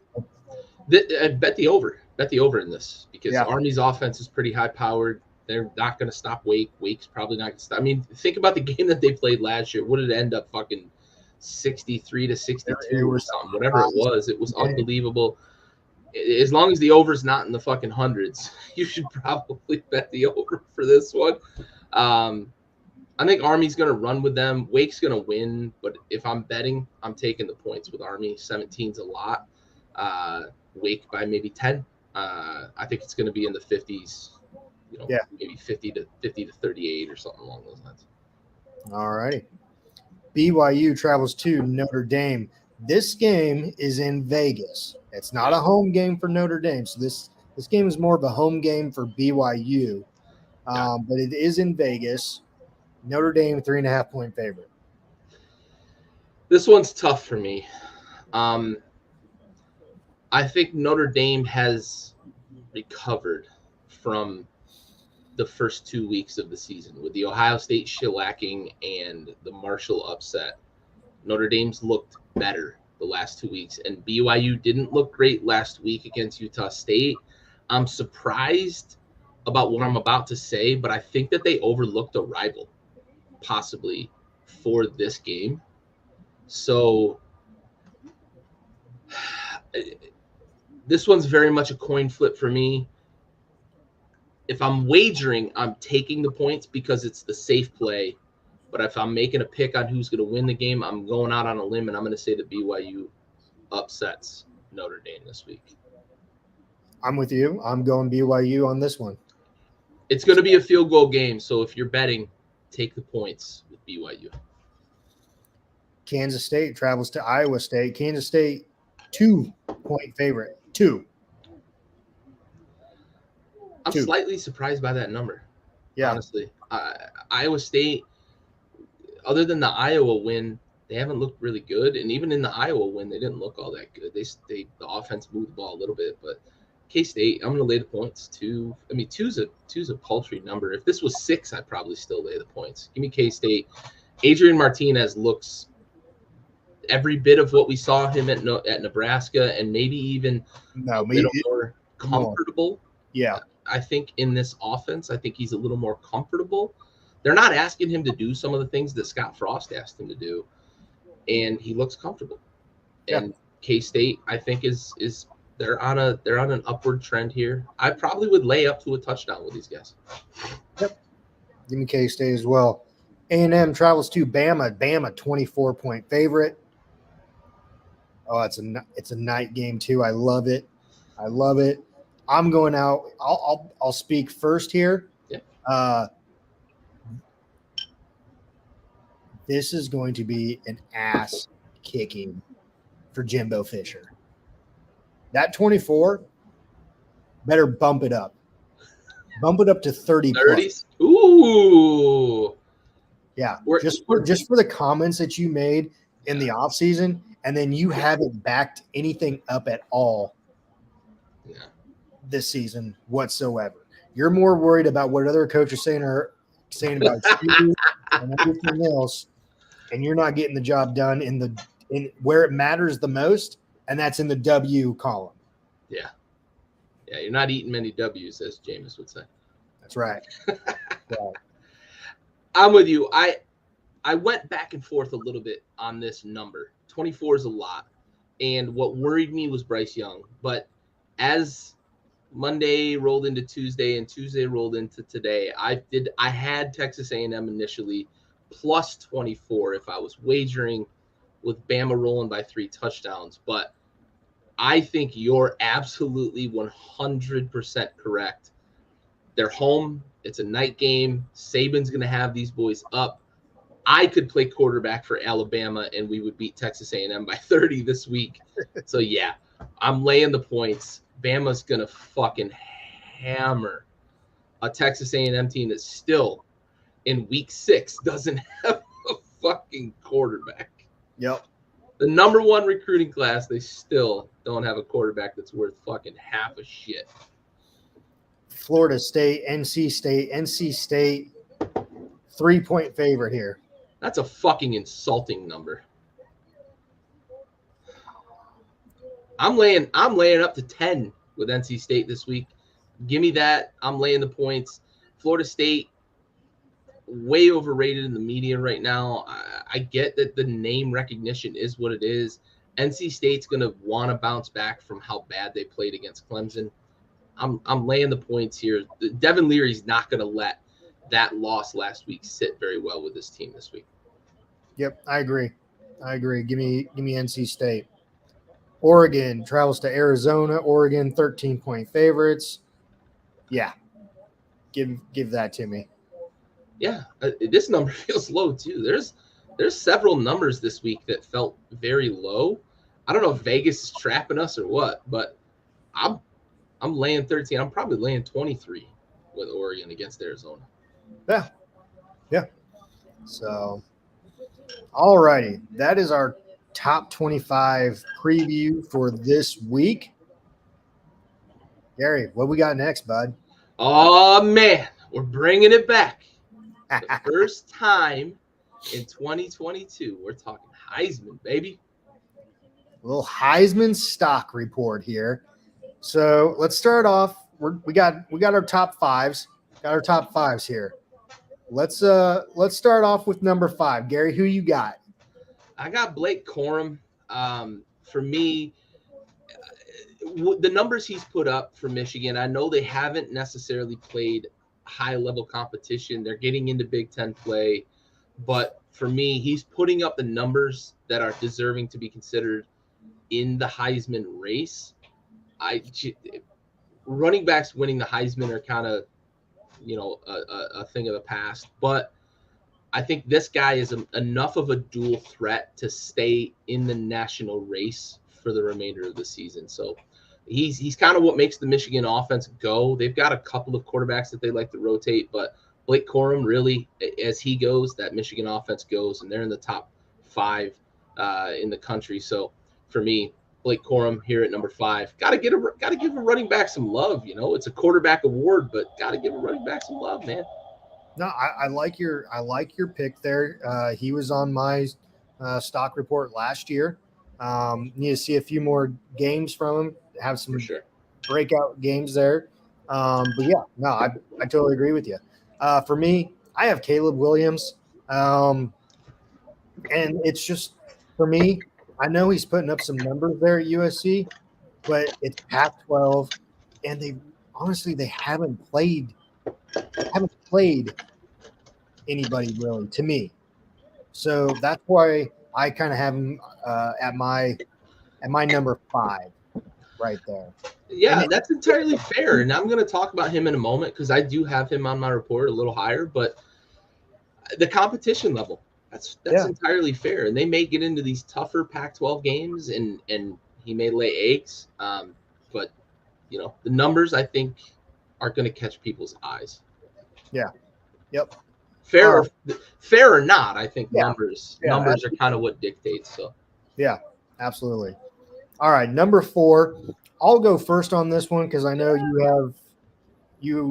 Bet the over. Bet the over in this because Army's offense is pretty high powered. They're not going to stop Wake. Wake's probably not going to stop. I mean, think about the game that they played last year. What did it end up fucking 63-62 or something? Whatever it was unbelievable. As long as the over's not in the fucking hundreds, you should probably bet the over for this one. I think Army's going to run with them. Wake's going to win, but if I'm betting, I'm taking the points with Army. 17's a lot. Wake by maybe 10. I think it's going to be in the 50s. Maybe 50 to 38 or something along those lines. All righty. BYU travels to Notre Dame. This game is in Vegas. It's not a home game for Notre Dame, so this game is more of a home game for BYU. But it is in Vegas. Notre Dame 3.5-point favorite. This one's tough for me. I think Notre Dame has recovered from the first 2 weeks of the season with the Ohio State shellacking and the Marshall upset. Notre Dame's looked better the last 2 weeks, and BYU didn't look great last week against Utah State. I'm surprised about what I'm about to say, but I think that they overlooked a rival possibly for this game. So this one's very much a coin flip for me. If I'm wagering, I'm taking the points because it's the safe play. But if I'm making a pick on who's going to win the game, I'm going out on a limb, and I'm going to say that BYU upsets Notre Dame this week. I'm with you. I'm going BYU on this one. It's going to be a field goal game, so if you're betting, take the points with BYU. Kansas State travels to Iowa State. Kansas State, 2-point favorite. 2. I'm slightly surprised by that number. Yeah. Honestly. Iowa State, other than the Iowa win, they haven't looked really good. And even in the Iowa win, they didn't look all that good. The offense moved the ball a little bit. But K-State, I'm going to lay the points. 2. I mean, two's a paltry number. If this was 6, I'd probably still lay the points. Give me K-State. Adrian Martinez looks every bit of what we saw him at Nebraska, and maybe even a little more comfortable. Yeah. I think in this offense, I think he's a little more comfortable. They're not asking him to do some of the things that Scott Frost asked him to do, and he looks comfortable. Yeah. And K-State, I think, is they're on an upward trend here. I probably would lay up to a touchdown with these guys. Yep. Give me K-State as well. A&M travels to Bama. Bama 24-point favorite. Oh, it's a night game too. I love it. I'm going out. I'll speak first here. Yeah. this is going to be an ass kicking for Jimbo Fisher. That 24 better bump it up. Bump it up to 30 30s? Ooh. Yeah. Just for the comments that you made in the offseason, and then you haven't backed anything up at all this season whatsoever. You're more worried about what other coaches saying about you and everything else, and you're not getting the job done in where it matters the most, and that's in the W column. Yeah. Yeah, you're not eating many W's, as Jameis would say. That's right. Yeah. I'm with you. I went back and forth a little bit on this number. 24 is a lot. And what worried me was Bryce Young. But as Monday rolled into Tuesday and Tuesday rolled into today, I had Texas A&M initially plus 24 if I was wagering, with Bama rolling by 3 touchdowns. But I think you're absolutely 100% correct. They're home. It's a night game. Saban's going to have these boys up. I could play quarterback for Alabama, and we would beat Texas A&M by 30 this week. So, yeah, I'm laying the points. Bama's going to fucking hammer a Texas A&M team that still, in week 6, doesn't have a fucking quarterback. Yep. The number 1 recruiting class, they still don't have a quarterback that's worth fucking half a shit. Florida State, NC State, 3-point favorite here. That's a fucking insulting number. I'm laying up to 10 with NC State this week. Give me that. I'm laying the points. Florida State, way overrated in the media right now. I get that the name recognition is what it is. NC State's going to want to bounce back from how bad they played against Clemson. I'm laying the points here. Devin Leary's not going to let that loss last week sit very well with this team this week. Yep, I agree. Give me NC State. Oregon travels to Arizona. Oregon 13-point favorites. Yeah, give that to me. Yeah, this number feels low too. There's several numbers this week that felt very low. I don't know if Vegas is trapping us or what, but I'm laying 13. I'm probably laying 23 with Oregon against Arizona. Yeah. So, all righty. That is our top 25 preview for this week. Gary, what we got next, bud? Oh, man. We're bringing it back. The first time in 2022, we're talking Heisman, baby. A little Heisman stock report here. So let's start off. We got our top fives. Got our top fives here. Let's start off with number 5. Gary, who you got? I got Blake Corum. For me, the numbers he's put up for Michigan, I know they haven't necessarily played high-level competition. They're getting into Big Ten play. But for me, he's putting up the numbers that are deserving to be considered in the Heisman race. Running backs winning the Heisman are kind of, a thing of the past. But I think this guy is enough of a dual threat to stay in the national race for the remainder of the season. So he's kind of what makes the Michigan offense go. They've got a couple of quarterbacks that they like to rotate, but Blake Corum, really, as he goes, that Michigan offense goes, and they're in the top 5 in the country. So for me, Blake Corum here at number 5. Got to give a running back some love. It's a quarterback award, but got to give a running back some love, man. No, I like your pick there. He was on my stock report last year. Need to see a few more games from him. Have some breakout games there. But yeah, no, I totally agree with you. For me, I have Caleb Williams. And it's just, for me, I know he's putting up some numbers there at USC, but it's Pac-12, and they haven't played anybody really, to me. So that's why I kind of have him at my number 5 right there. Yeah, that's entirely fair. And I'm going to talk about him in a moment because I do have him on my report a little higher, but the competition level. That's entirely fair. And they may get into these tougher Pac-12 games, and he may lay eggs. But the numbers I think are going to catch people's eyes. Yeah. Yep. Fair or not, I think numbers are kind of what dictates. So yeah, absolutely. All right, number 4. I'll go first on this one because I know I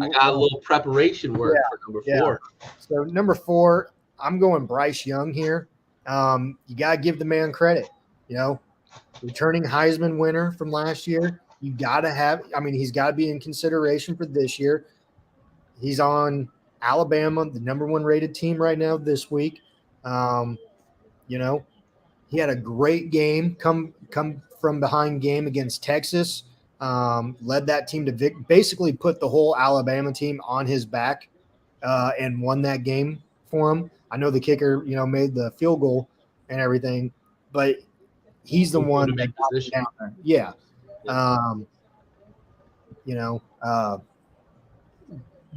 got a little preparation work for number 4. So number 4, I'm going Bryce Young here. You got to give the man credit. Returning Heisman winner from last year. You got to have – he's got to be in consideration for this year. He's on Alabama, the number 1 rated team right now this week. He had a great game, come from behind game against Texas. Led that team to basically put the whole Alabama team on his back and won that game for him. I know the kicker, made the field goal and everything, but he's the one that got it down there. Yeah.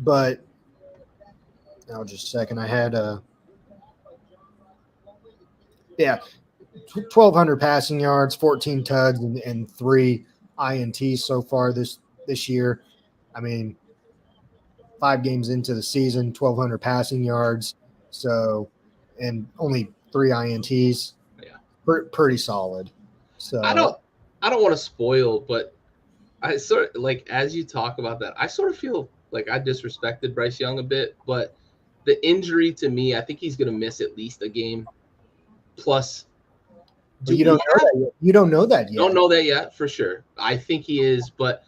But now just a second. I had 1,200 passing yards, 14 tugs, and 3 INTs so far this year. 5 games into the season, 1,200 passing yards, and only 3 INTs. Yeah, pretty solid. So I don't want to spoil, but I sort of as you talk about that, I sort of feel like I disrespected Bryce Young a bit, but the injury to me, I think he's going to miss at least a game. Plus, you don't know that yet. You don't know that yet. Don't know that yet for sure. I think he is, but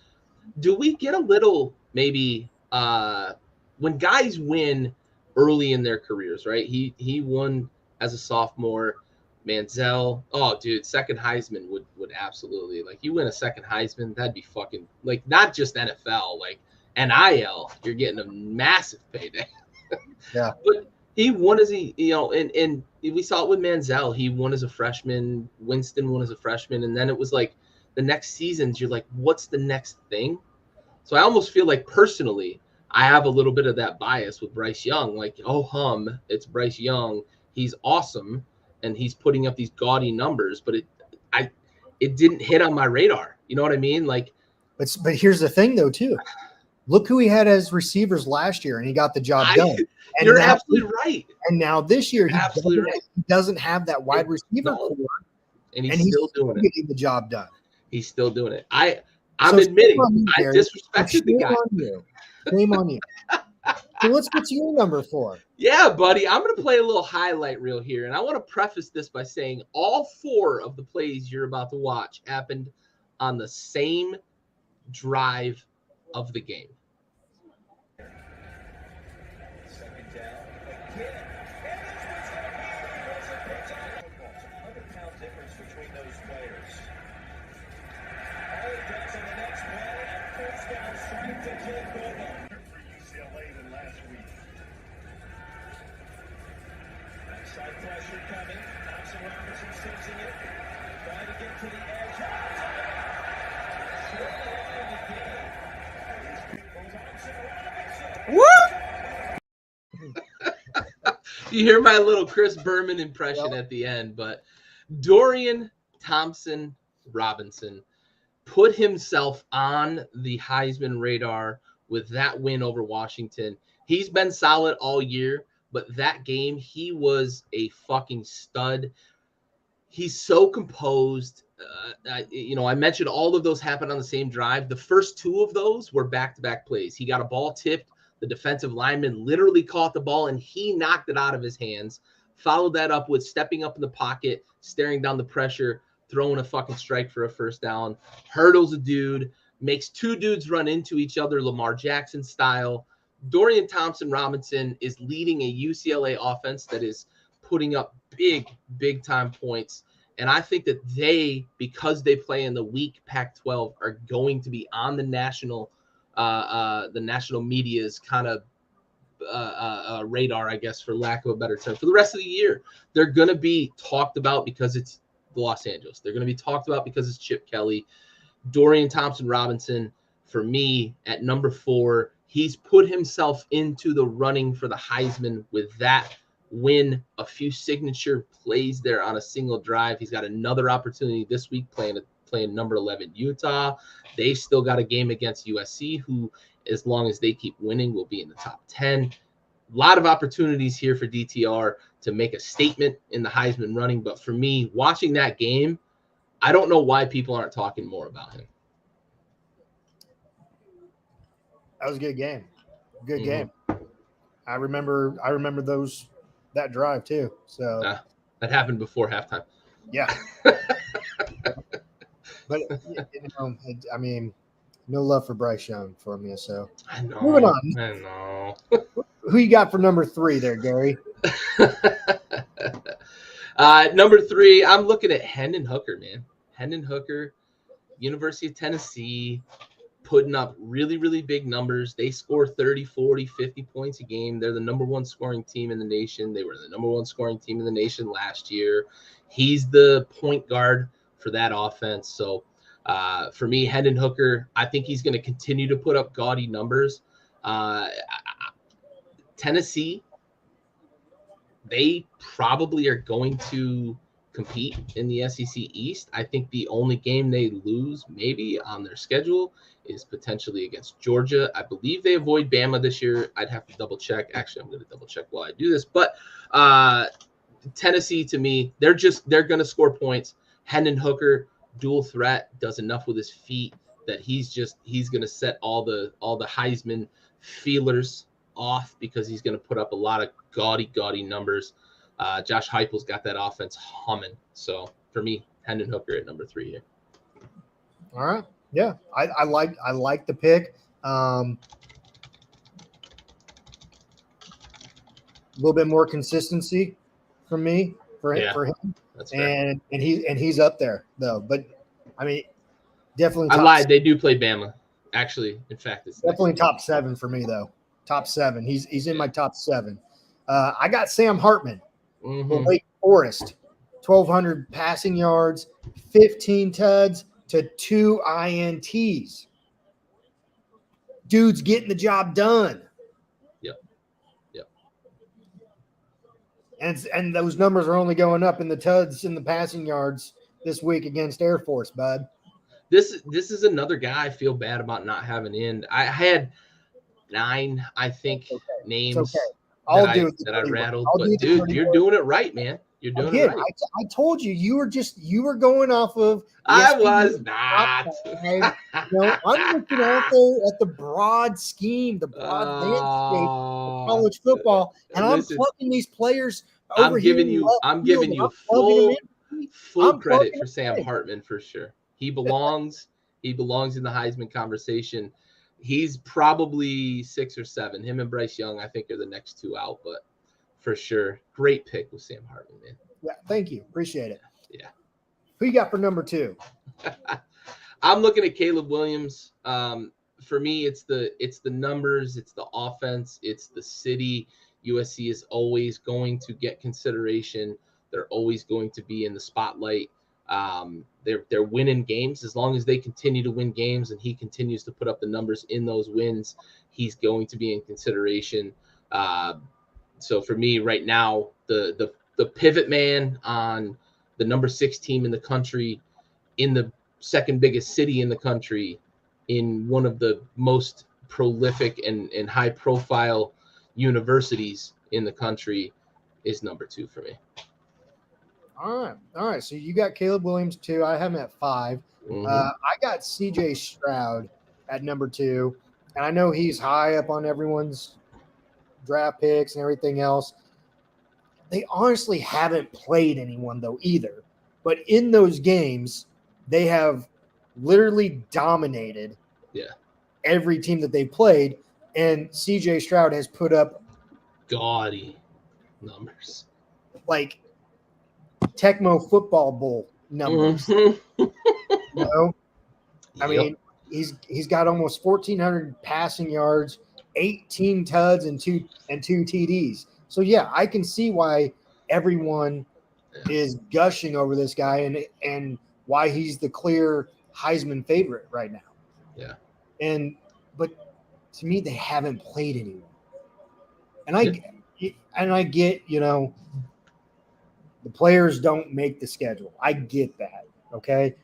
do we get a little maybe when guys win early in their careers, right? He won as a sophomore. Manziel, oh dude, second Heisman would absolutely you win a second Heisman, that'd be fucking not just NFL, NIL, you're getting a massive payday. Yeah. But he won as and we saw it with Manziel. He won as a freshman. Winston won as a freshman, and then it was the next seasons. You're like, what's the next thing? So I almost feel personally, I have a little bit of that bias with Bryce Young. It's Bryce Young. He's awesome, and he's putting up these gaudy numbers. But it didn't hit on my radar. You know what I mean? But here's the thing, though, too. Look who he had as receivers last year, and he got the job done. And you're absolutely right. And now this year, he doesn't have that wide receiver core, and he's still doing it. Getting the job done. He's still doing it. I'm admitting I disrespected the guy. Shame on you. So let's get to your number 4. Yeah, buddy. I'm going to play a little highlight reel here, and I want to preface this by saying all 4 of the plays you're about to watch happened on the same drive of the game. Second down again. £100 difference between those players. All he does on the next play, and first down straight to Jake Bobo. For UCLA than last week. Backside pressure coming. Thompson Robinson sensing it. Trying to get to the edge. Short line of the game. You hear my little Chris Berman impression at the end, but Dorian Thompson Robinson put himself on the Heisman radar with that win over Washington. He's been solid all year, but that game, he was a fucking stud. He's so composed. I mentioned all of those happened on the same drive. The first 2 of those were back-to-back plays. He got a ball tipped. The defensive lineman literally caught the ball, and he knocked it out of his hands. Followed that up with stepping up in the pocket, staring down the pressure, throwing a fucking strike for a first down. Hurdles a dude, makes 2 dudes run into each other, Lamar Jackson style. Dorian Thompson Robinson is leading a UCLA offense that is putting up big time points. And I think that because they play in the weak Pac-12, are going to be on the national media's kind of radar, I guess, for lack of a better term, for the rest of the year. They're going to be talked about because it's Los Angeles. They're going to be talked about because it's Chip Kelly. Dorian Thompson Robinson, for me, at number 4, he's put himself into the running for the Heisman with that win a few signature plays there on a single drive. He's got another opportunity this week playing number 11 Utah. They still got a game against USC, who, as long as they keep winning, will be in the top 10. A lot of opportunities here for DTR to make a statement in the Heisman running. But for me, watching that game, I don't know why people aren't talking more about him. That was a good game. Good game. I remember that drive too. So that happened before halftime. Yeah. But I mean, no love for Bryce Young from you. So I know. Moving on. I know. Who you got for number 3 there, Gary? Number 3, I'm looking at Hendon Hooker, man. Hendon Hooker, University of Tennessee, putting up really, really big numbers. They score 30, 40, 50 points a game. They're the number 1 scoring team in the nation. They were the number 1 scoring team in the nation last year. He's the point guard for that offense. So for me, Hendon Hooker, I think he's going to continue to put up gaudy numbers. Tennessee, they probably are going to compete in the SEC East. I think the only game they lose maybe on their schedule is potentially against Georgia. I believe they avoid Bama this year. I'd have to double check. Actually, I'm going to double check while I do this. But Tennessee, to me, they're going to score points. Hendon Hooker, dual threat, does enough with his feet that he's going to set all the Heisman feelers off, because he's going to put up a lot of gaudy numbers. Josh Heupel's got that offense humming. So for me, Hendon Hooker at number 3 here. All right. Yeah. I like the pick. A little bit more consistency from me for him. That's fair. And he's up there though. But I mean, definitely I lied. They do play Bama. Actually, in fact, it's definitely top 7 for me though. Top 7. He's in my top 7. I got Sam Hartman. For Wake Forest, 1,200 passing yards, 15 tuds to 2 INTs. Dude's getting the job done. Yep. And those numbers are only going up in the tuds and the passing yards this week against Air Force, bud. This is another guy I feel bad about not having in. I had 9, I think, names. That I rattled, but dude, you're doing it right, man. You're doing it right. I told you, you were going off of. I was not. I'm looking out there at the broad scheme, the broad landscape of college football, and I'm plucking these players over here. I'm giving you full credit for Sam Hartman for sure. He belongs. He belongs in the Heisman conversation. He's probably 6 or 7. Him and Bryce Young, I think, are the next 2 out, but for sure, great pick with Sam Hartman, man. Yeah, thank you. Appreciate it. Yeah. Who you got for number 2? I'm looking at Caleb Williams. For me, it's the numbers, it's the offense, it's the city. USC is always going to get consideration. They're always going to be in the spotlight. They're winning games. As long as they continue to win games and he continues to put up the numbers in those wins, he's going to be in consideration. So for me right now, the pivot man on the number 6 team in the country, in the second biggest city in the country, in one of the most prolific and high profile universities in the country, is number 2 for me. All right. So you got Caleb Williams 2. I have him at 5. I got CJ Stroud at number 2, and I know he's high up on everyone's draft picks and everything else. They honestly haven't played anyone though either. But in those games, they have literally dominated every team that they played, and CJ Stroud has put up gaudy numbers, like Tecmo Football Bowl numbers. I mean, he's got almost 1,400 passing yards, 18 tuds, and two TDs. So yeah, I can see why everyone is gushing over this guy and why he's the clear Heisman favorite right now. Yeah. But to me, they haven't played anyone. And and I get, the players don't make the schedule. I get that. Okay.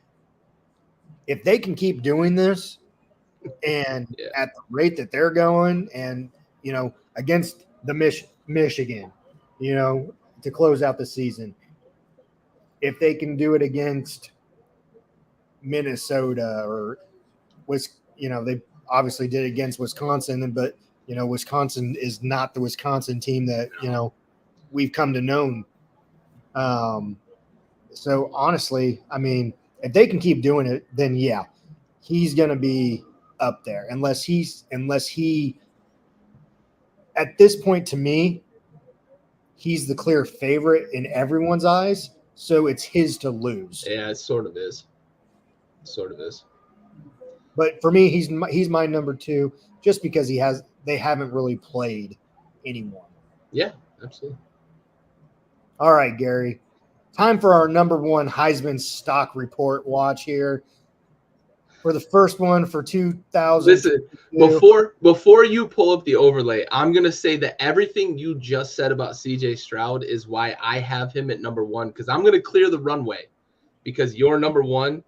If they can keep doing this and at the rate that they're going and, against the Michigan, to close out the season, if they can do it against Minnesota or they obviously did it against Wisconsin, but Wisconsin is not the Wisconsin team that we've come to know. So honestly, I mean, if they can keep doing it, then yeah, he's going to be up there. Unless he, at this point, to me, he's the clear favorite in everyone's eyes. So it's his to lose. Yeah, it sort of is. But for me, he's my number 2, just because they haven't really played anyone. Yeah, absolutely. All right, Gary. Time for our number 1 Heisman Stock Report watch here. For the first one for 2000. Listen, before you pull up the overlay, I'm going to say that everything you just said about CJ Stroud is why I have him at number 1, because I'm going to clear the runway, because your number 1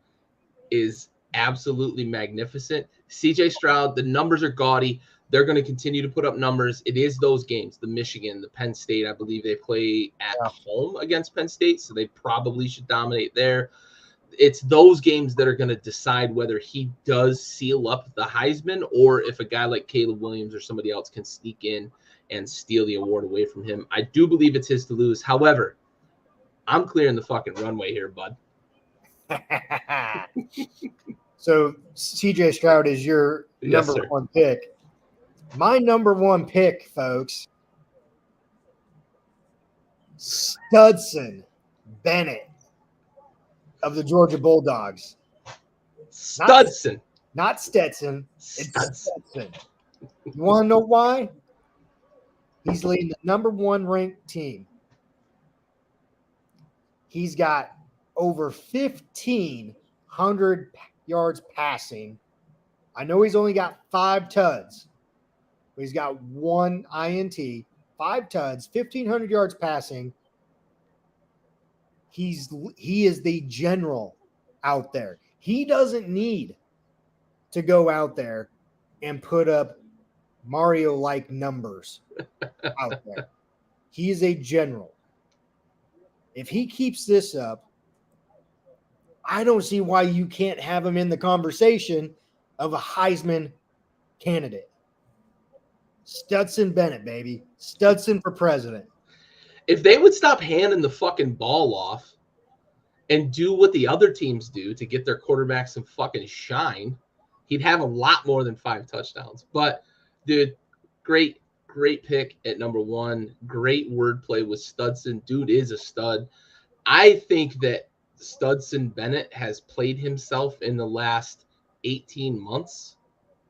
is absolutely magnificent. CJ Stroud, the numbers are gaudy. They're going to continue to put up numbers. It is those games, the Michigan, the Penn State. I believe they play at home against Penn State, so they probably should dominate there. It's those games that are going to decide whether he does seal up the Heisman or if a guy like Caleb Williams or somebody else can sneak in and steal the award away from him. I do believe it's his to lose. However, I'm clearing the fucking runway here, bud. So CJ Stroud is your number 1 pick. My number 1 pick, folks, Stetson Bennett of the Georgia Bulldogs. Stetson. Not Stetson. It's Stetson. You want to know why? He's leading the number 1 ranked team. He's got over 1,500 yards passing. I know he's only got 5 tuds, but he's got 1 INT, 5 tuds, 1,500 yards passing. He is the general out there. He doesn't need to go out there and put up Mario-like numbers out there. He is a general. If he keeps this up, I don't see why you can't have him in the conversation of a Heisman candidate. Stetson Bennett, baby. Stetson for president. If they would stop handing the fucking ball off and do what the other teams do to get their quarterback some fucking shine, he'd have a lot more than 5 touchdowns. But, dude, great pick at number 1. Great wordplay with Stetson. Dude is a stud. I think that Stetson Bennett has played himself in the last 18 months.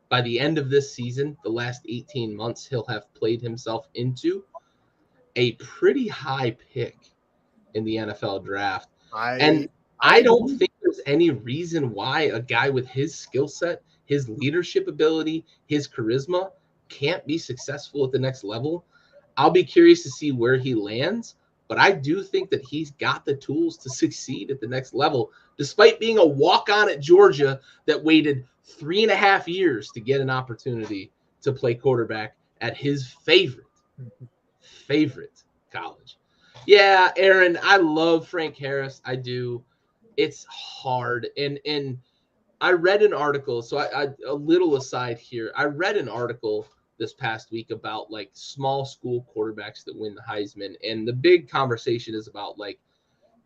By the end of this season, the last 18 months, he'll have played himself into a pretty high pick in the NFL draft. I don't think there's any reason why a guy with his skill set, his leadership ability, his charisma can't be successful at the next level. I'll be curious to see where he lands, but I do think that he's got the tools to succeed at the next level, despite being a walk-on at Georgia that waited 3.5 years to get an opportunity to play quarterback at his favorite college. Yeah, Aaron, I love Frank Harris. I do. It's hard. And I read an article. So I a little aside here. I read an article this past week about like small school quarterbacks that win the Heisman. And the big conversation is about like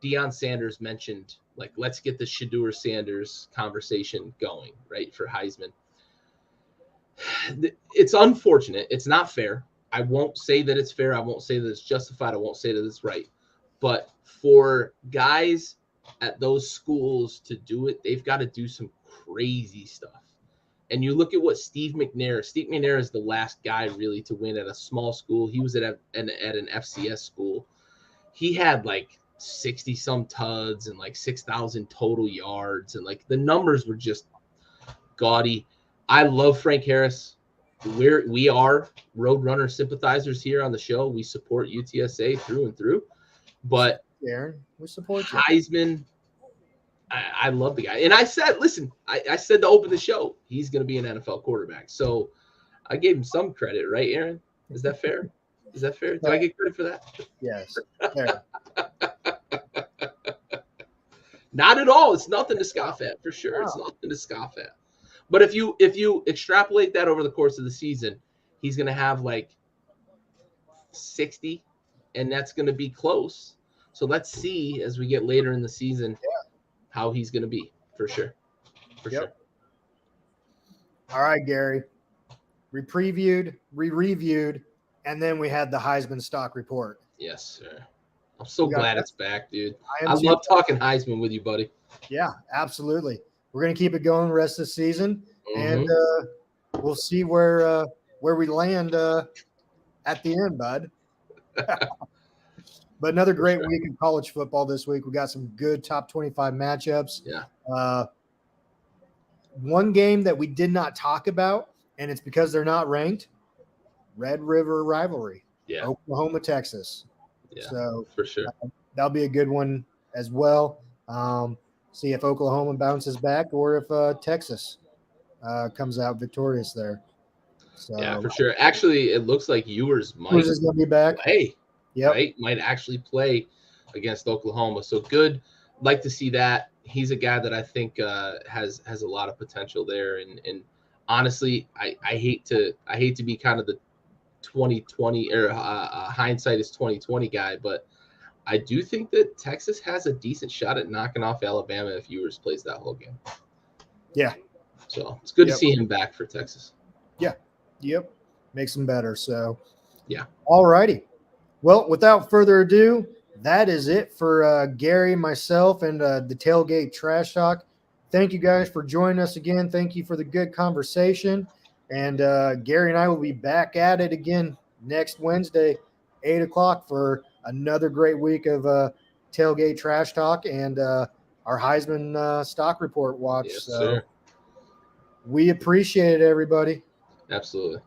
Deion Sanders mentioned, like, let's get the Shedeur Sanders conversation going, right, for Heisman. It's unfortunate. It's not fair. I won't say that it's fair. I won't say that it's justified. I won't say that it's right. But for guys at those schools to do it, they've got to do some crazy stuff. And you look at what Steve McNair is the last guy really to win at a small school. He was at an FCS school. He had like 60 some tuds and like 6,000 total yards. And like the numbers were just gaudy. I love Frank Harris. we are Roadrunner sympathizers here on the show. We support UTSA through and through. But Aaron, we support you. Heisman, I love the guy. And I said, listen, I said to open the show, he's going to be an NFL quarterback. So I gave him some credit, right, Aaron? Is that fair? Is that fair? Did I get credit for that? Yes. Fair. Not at all. It's nothing to scoff at, for sure. It's nothing to scoff at. But if you extrapolate that over the course of the season, he's going to have like 60, and that's going to be close. So let's see as we get later in the season how he's going to be, for sure. For sure. All right, Gary. We previewed, we reviewed, and then we had the Heisman Stock Report. Yes, sir. I'm so glad it's back, dude. I too. love talking Heisman with you, buddy. Yeah, absolutely. We're going to keep it going the rest of the season, and we'll see where we land at the end, bud. But another great week in college football this week. We got some good top 25 matchups. Yeah. One game that we did not talk about, and it's because they're not ranked, Red River rivalry. Yeah. Oklahoma, Texas. Yeah, so for sure. That'll be a good one as well. See if Oklahoma bounces back or if Texas comes out victorious there. So, yeah, for sure. Actually, it looks like Ewers might going to be back. Play, right? Might actually play against Oklahoma. So good. Like to see that. He's a guy that I think has a lot of potential there. And honestly, I hate to be kind of the 2020 or hindsight is 2020 guy, but I do think that Texas has a decent shot at knocking off Alabama if Ewers plays that whole game. Yeah. So it's good to see him back for Texas. Yeah. Yep. Makes him better. So, yeah. All righty. Well, without further ado, that is it for Gary, myself, and the Tailgate Trash Talk. Thank you guys for joining us again. Thank you for the good conversation. And Gary and I will be back at it again next Wednesday, 8 o'clock, for another great week of Tailgate Trash Talk and our Heisman Stock Report watch. Yes, so sir. we appreciate it, everybody. Absolutely.